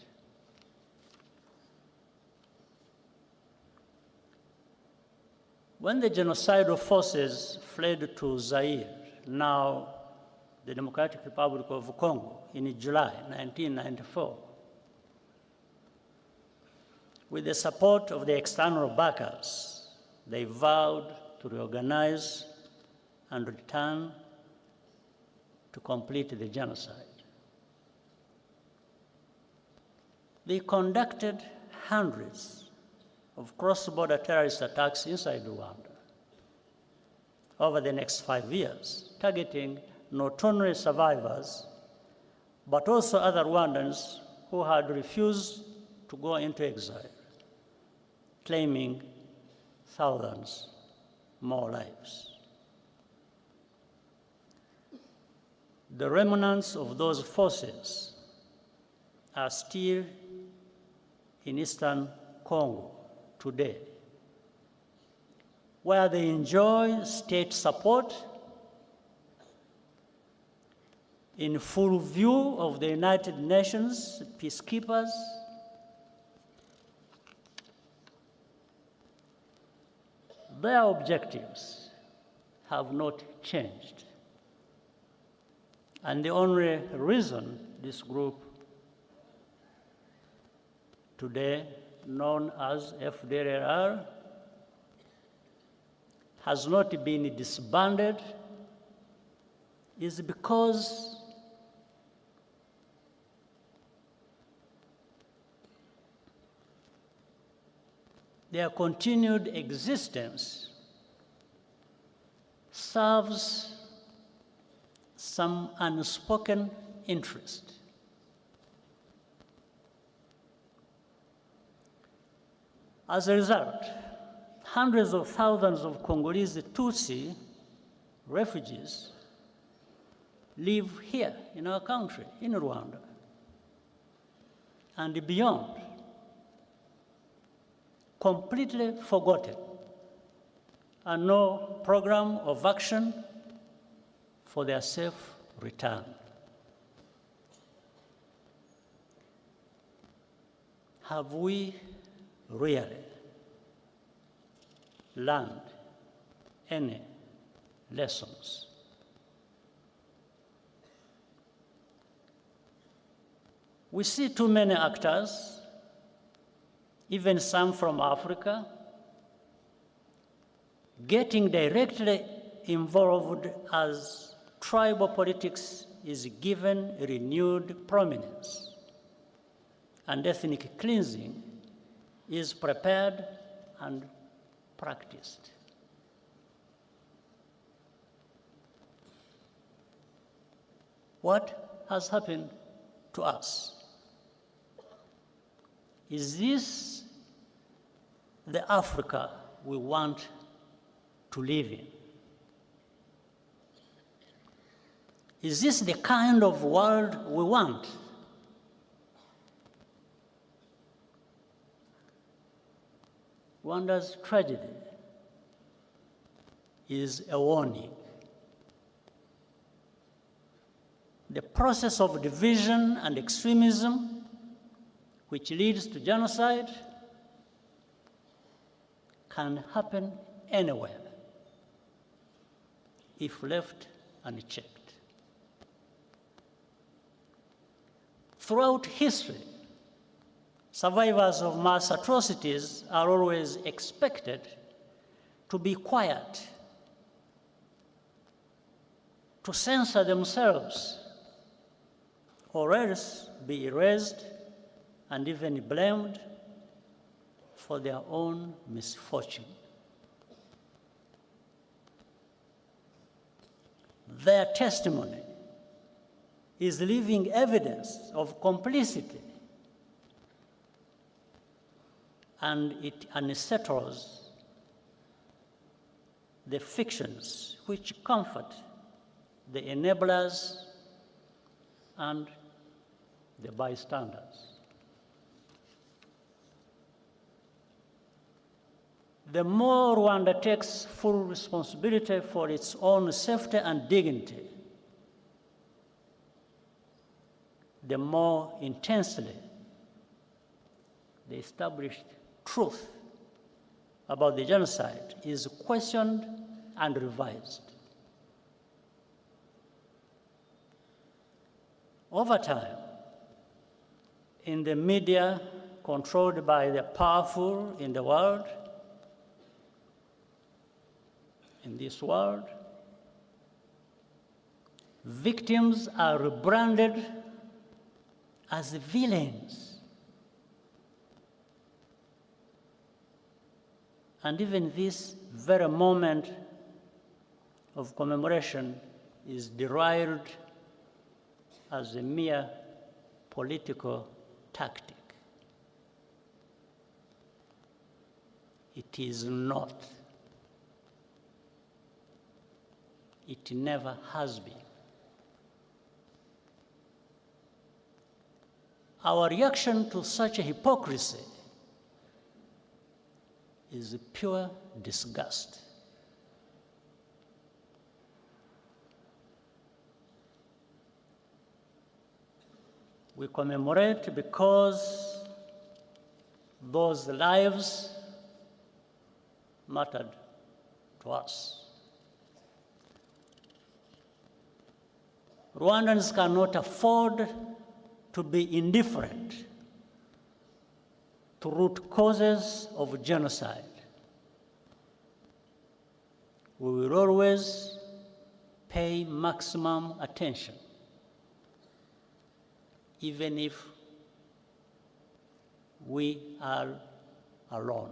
When the genocidal forces fled to Zaire, now the Democratic Republic of Congo, in July 1994, with the support of the external backers, they vowed to reorganize and return to complete the genocide. They conducted hundreds of cross-border terrorist attacks inside Rwanda over the next 5 years, targeting not only survivors, but also other Rwandans who had refused to go into exile, claiming thousands more lives. The remnants of those forces are still in eastern Congo today, where they enjoy state support in full view of the United Nations peacekeepers, their objectives have not changed. And the only reason this group today known as FDLR has not been disbanded is because their continued existence serves some unspoken interest. As a result, hundreds of thousands of Congolese Tutsi refugees live here in our country, in Rwanda, and beyond, completely forgotten, and no program of action for their safe return. Have we really learned any lessons? We see too many actors, even some from Africa, getting directly involved as tribal politics is given renewed prominence and ethnic cleansing is prepared and practiced. What has happened to us? Is this the Africa we want to live in? Is this the kind of world we want? Rwanda's tragedy is a warning. The process of division and extremism, which leads to genocide, can happen anywhere if left unchecked. Throughout history, survivors of mass atrocities are always expected to be quiet, to censor themselves, or else be erased and even blamed for their own misfortune. Their testimony is living evidence of complicity, and it unsettles the fictions which comfort the enablers and the bystanders. The more Rwanda takes full responsibility for its own safety and dignity, the more intensely the established truth about the genocide is questioned and revised. Over time, in the media controlled by the powerful in the world, in this world, victims are rebranded as villains. And even this very moment of commemoration is derived as a mere political tactic. It is not. It never has been. Our reaction to such a hypocrisy is pure disgust. We commemorate because those lives mattered to us. Rwandans cannot afford to be indifferent to root causes of genocide. We will always pay maximum attention, even if we are alone.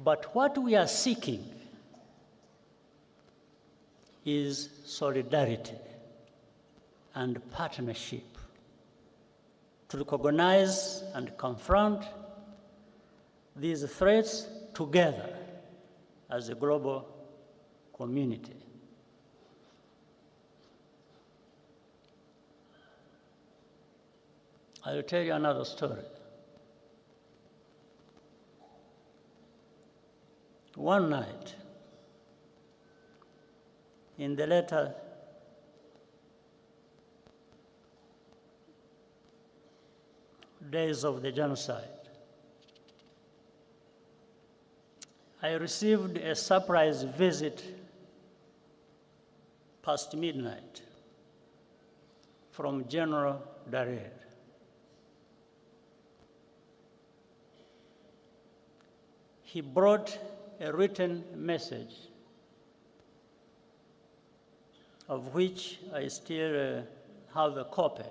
But what we are seeking is solidarity and partnership to recognize and confront these threats together as a global community. I will tell you another story. One night, in the later days of the genocide, I received a surprise visit past midnight from General Dallaire. He brought a written message of which I still have a copy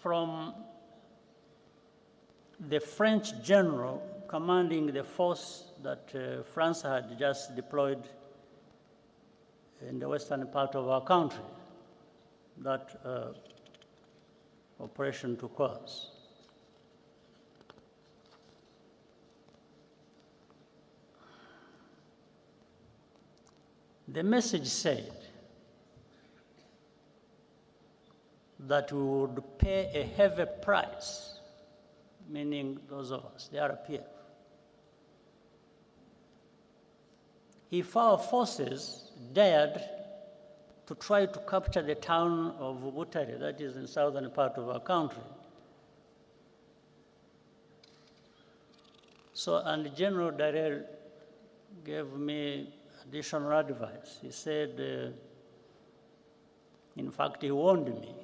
from the French general commanding the force that France had just deployed in the western part of our country, that Operation Turquoise. The message said that we would pay a heavy price, meaning those of us, the RPF, if our forces dared to try to capture the town of Butare, that is in southern part of our country. So, and General Dallaire gave me additional advice. He said, in fact, he warned me.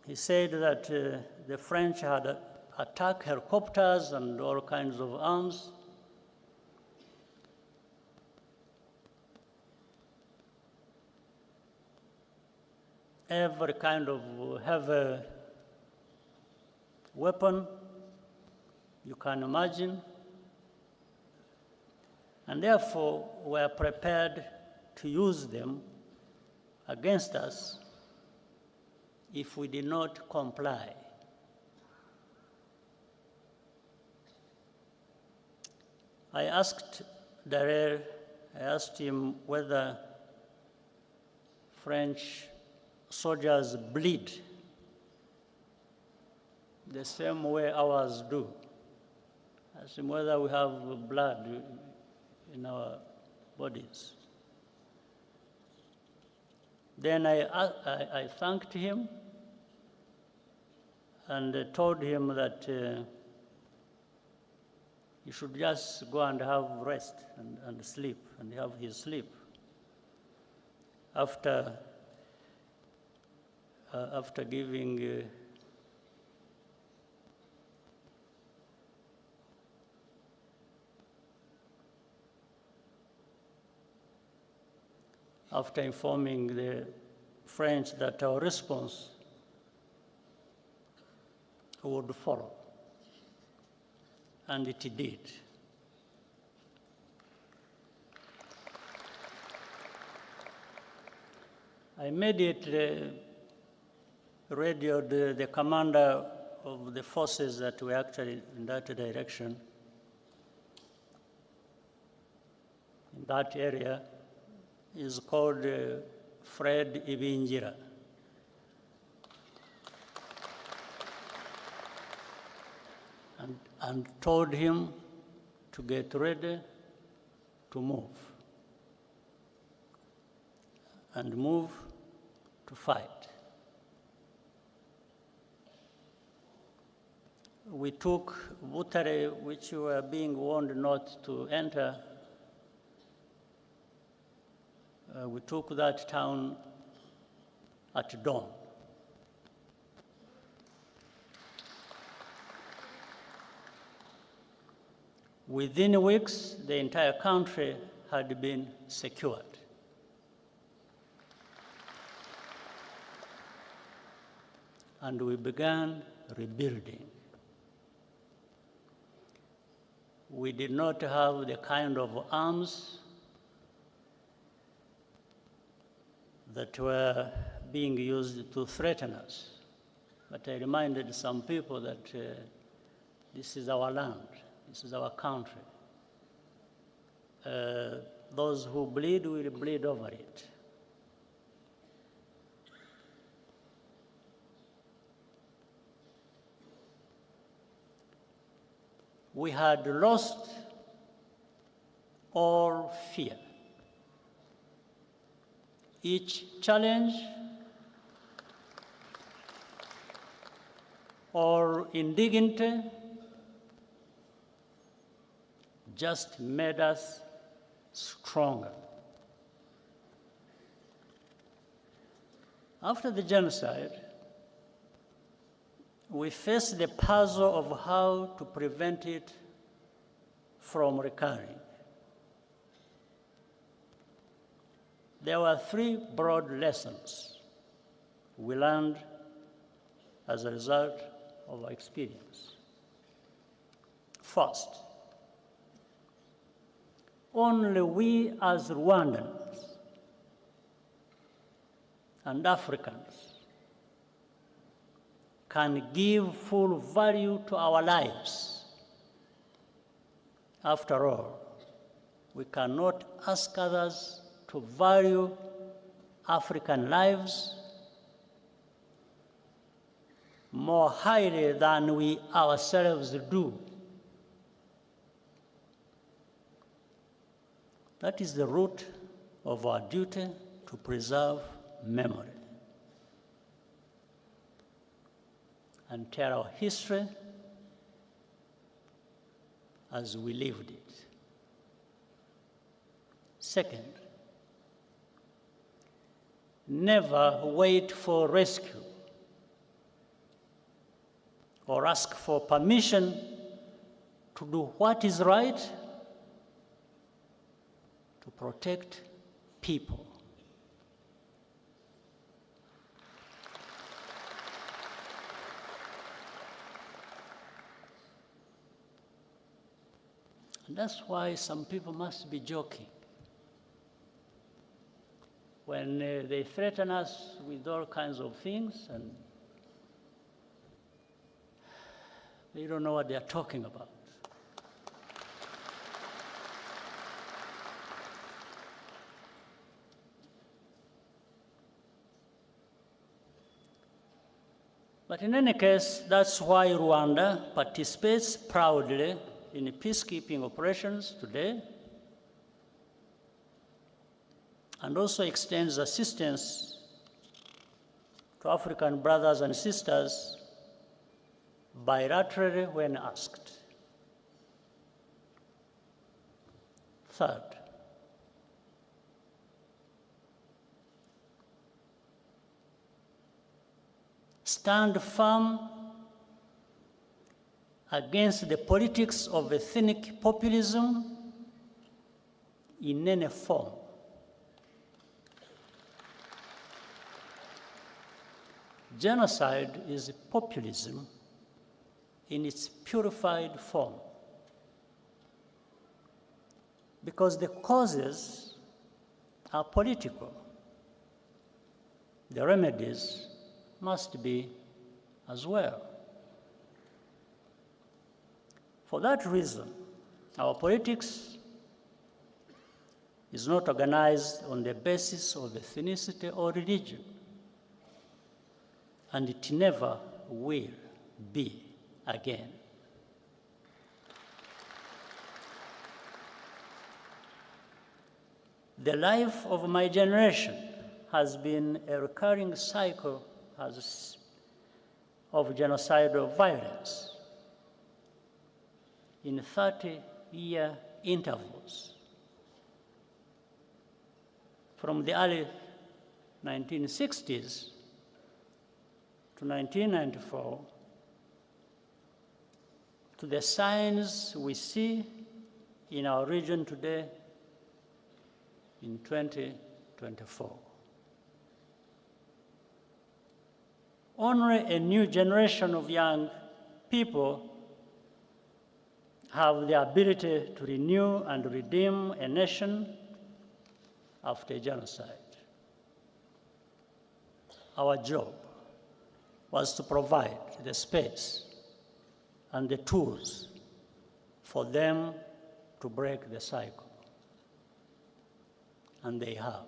He said that the French had attacked helicopters and all kinds of arms. Every kind of heavy weapon you can imagine. And therefore, we are prepared to use them against us if we did not comply. I asked Dallaire, I asked him whether French soldiers bleed the same way ours do. I asked him whether we have blood in our bodies. Then I thanked him and told him that he should just go and have rest and sleep, and have his sleep. After after giving after informing the French that our response would follow, and it did. I immediately radioed the commander of the forces that were actually in that direction, in that area, is called Fred Ibingira. And told him to get ready to move and move to fight. We took Butare, which we were being warned not to enter. We took that town at dawn. Within weeks, the entire country had been secured. And we began rebuilding. We did not have the kind of arms that were being used to threaten us. But I reminded some people that this is our land, this is our country. Those who bleed will bleed over it. We had lost all fear. Each challenge or indignity just made us stronger. After the genocide, we faced the puzzle of how to prevent it from recurring. There were three broad lessons we learned as a result of our experience. First, only we as Rwandans and Africans can give full value to our lives. After all, we cannot ask others to value African lives more highly than we ourselves do. That is the root of our duty to preserve memory and tell our history as we lived it. Second, never wait for rescue or ask for permission to do what is right to protect people. And that's why some people must be joking. When they threaten us with all kinds of things, and they don't know what they're talking about. But in any case, that's why Rwanda participates proudly in peacekeeping operations today, and also extends assistance to African brothers and sisters bilaterally when asked. Third, stand firm against the politics of ethnic populism in any form. Genocide is populism in its purified form, because the causes are political. The remedies must be as well. For that reason, our politics is not organized on the basis of ethnicity or religion, and it never will be again. The life of my generation has been a recurring cycle of genocidal violence in 30-year intervals. From the early 1960s to 1994, to the signs we see in our region today in 2024. Only a new generation of young people have the ability to renew and redeem a nation after genocide. Our job was to provide the space and the tools for them to break the cycle. And they have.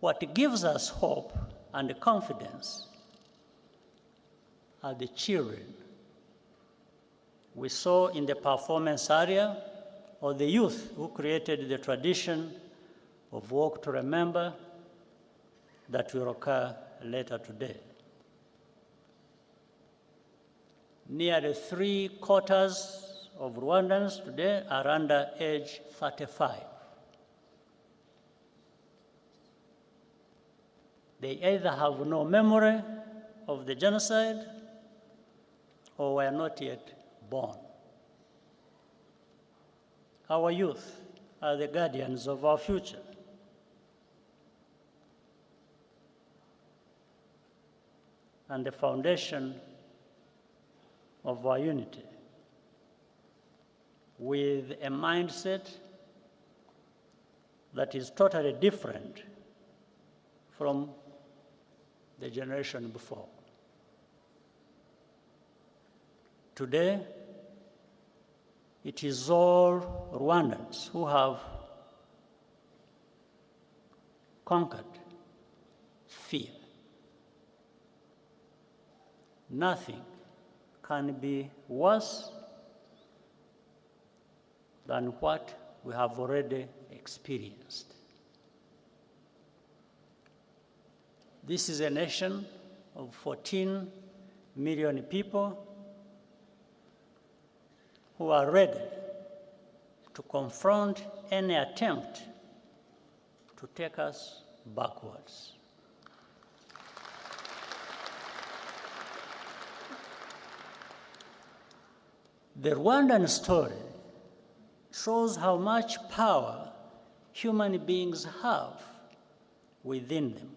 What gives us hope and confidence are the children we saw in the performance area, or the youth who created the tradition of Walk to Remember that will occur later today. Nearly 3/4 of Rwandans today are under age 35. They either have no memory of the genocide or were not yet born. Our youth are the guardians of our future. And the foundation of our unity, with a mindset that is totally different from the generation before. Today, it is all Rwandans who have conquered fear. Nothing can be worse than what we have already experienced. This is a nation of 14 million people who are ready to confront any attempt to take us backwards. The Rwandan story shows how much power human beings have within them.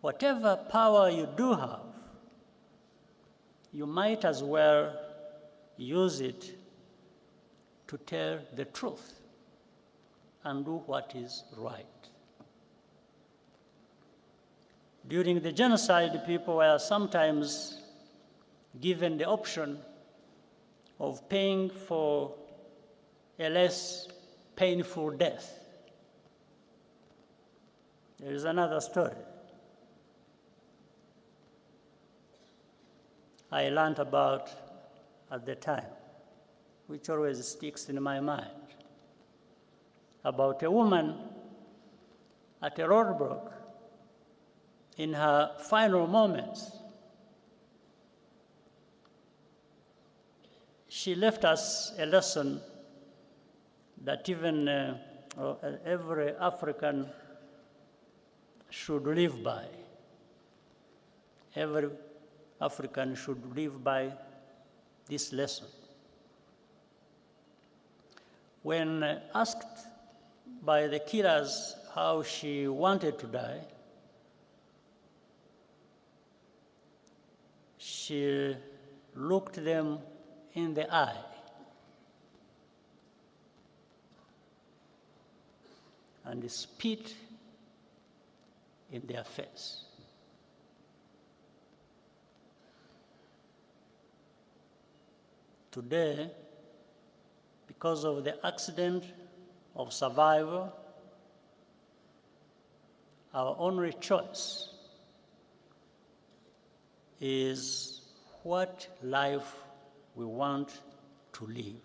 Whatever power you do have, you might as well use it to tell the truth and do what is right. During the genocide, people were sometimes given the option of paying for a less painful death. There is another story I learned about at the time, which always sticks in my mind, about a woman at a roadblock in her final moments. She left us a lesson that even every African should live by. Every African should live by this lesson. When asked by the killers how she wanted to die, she looked them in the eye and spit in their face. Today, because of the accident of survival, our only choice is what life we want to live.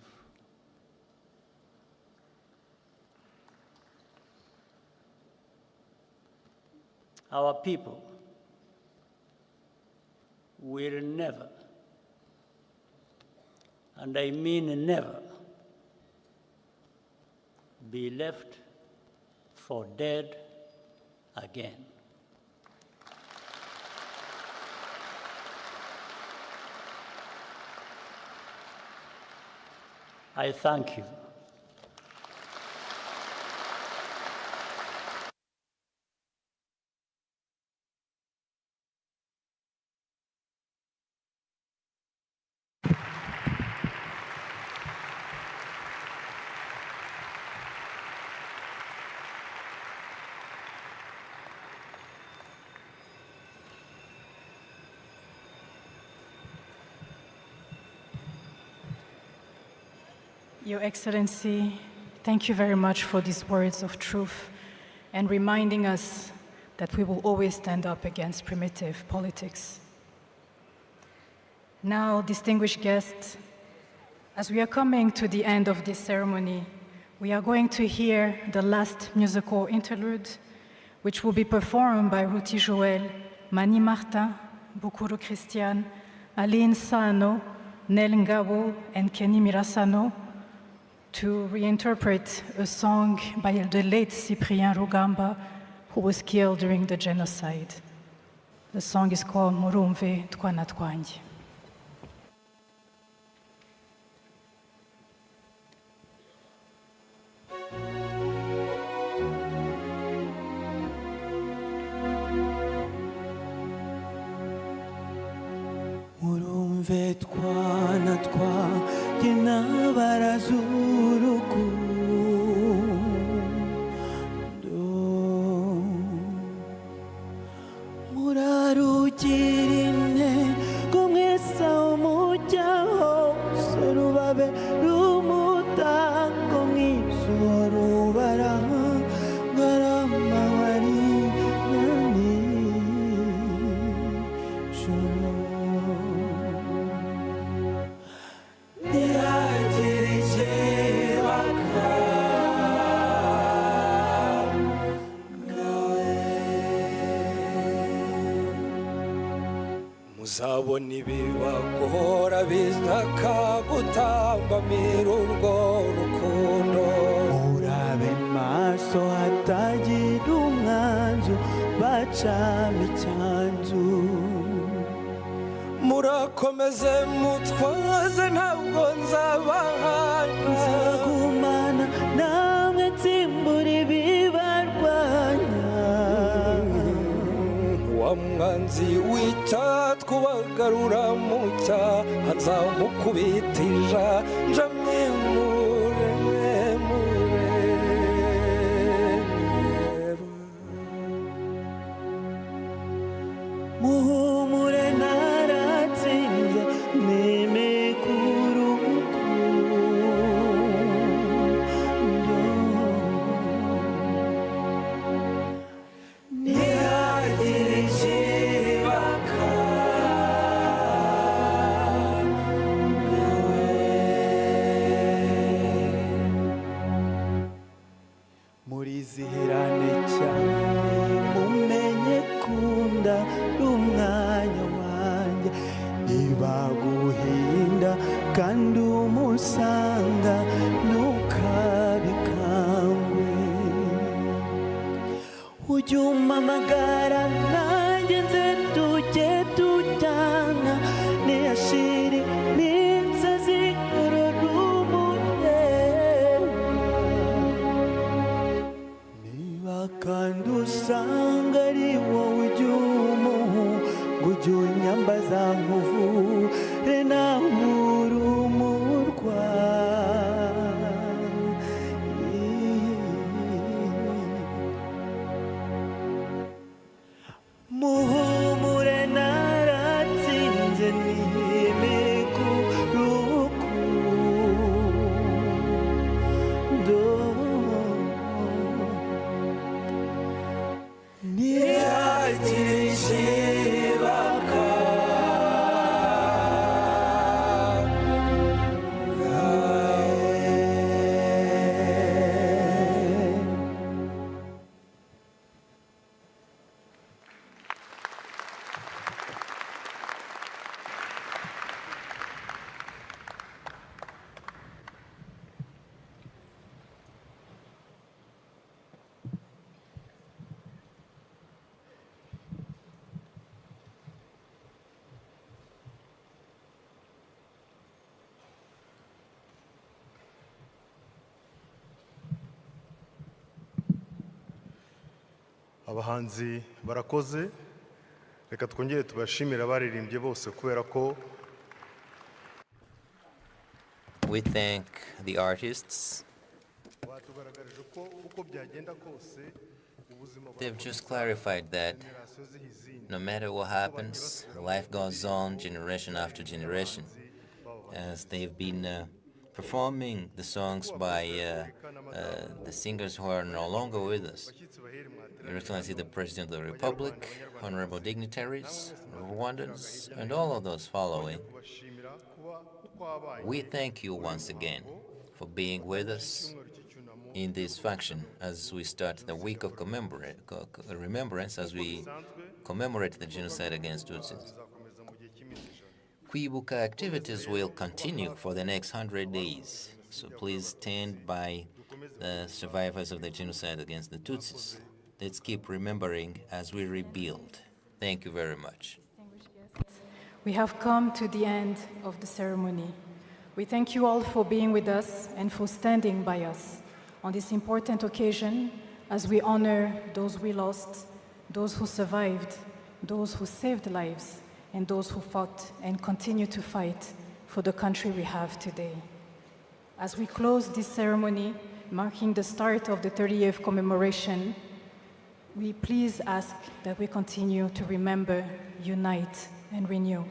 Our people will never, and I mean never, be left for dead again. I thank you. Your Excellency, thank you very much for these words of truth and reminding us that we will always stand up against primitive politics. Now, distinguished guests, as we are coming to the end of this ceremony, we are going to hear the last musical interlude, which will be performed by Ruti Joël, Mani Martin, Bukuru Christian, Aline Sano, Nel Ngabo, and Kenny Mirasano, to reinterpret a song by the late Cyprien Rugamba, who was killed during the genocide. The song is called Murumve Twana Twanyi. Murumve twana twanjye n'abarazurukundo, murarugira intego mwese aho mujya hose, rubabe rumutango mwiza rubara ngarama wari nijoro. Muzabona ibibagora bizakagutambamira urwo rukundo, murabe maso hatagira umwanzu bacamo icyanzu, murakomeze mutwaze ntabwo nzabahana, nzagumana namwe nsimbura ibibarwanya, wa mwanzi w'icyatwa ubagarura mu cyaha nzamukubita ijanja muhumure naratsinze nemekuru ntihagire ikibaka murizihirane cyane mumenye kunda rumwana Ntambara nanjye nze tujye tujyana niyashiri n'inzozi ururumuye niba kandi usanga ari wowe ujya umuhu ngo ujye unyambaza nkuvure namurumurwa muhumure naratsinze niyemeko rukundo ntihagire ikibaka abahanzi barakoze reka twongere tubashimira abaririmbye bose kubera ko We thank the artists. batugaragarije ko uko byagenda kose ubuzima They've just clarified that no matter what happens, life goes on generation after generation, as they've been performing the songs by the singers who are no longer with us. Your Excellency, the President of the Republic, honorable dignitaries, Rwandans, and all of those following, we thank you once again for being with us in this function as we start the week of remembrance as we commemorate the genocide against Tutsis. Kwibuka activities will continue for the next 100 days, so please stand by the survivors of the genocide against the Tutsis. Let's keep remembering as we rebuild. Thank you very much. We have come to the end of the ceremony. We thank you all for being with us and for standing by us on this important occasion as we honor those we lost, those who survived, those who saved lives, and those who fought and continue to fight for the country we have today. As we close this ceremony, marking the start of the 30th commemoration, we please ask that we continue to remember, unite, and renew.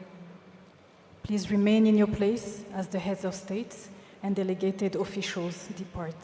Please remain in your place as the heads of states and delegated officials depart.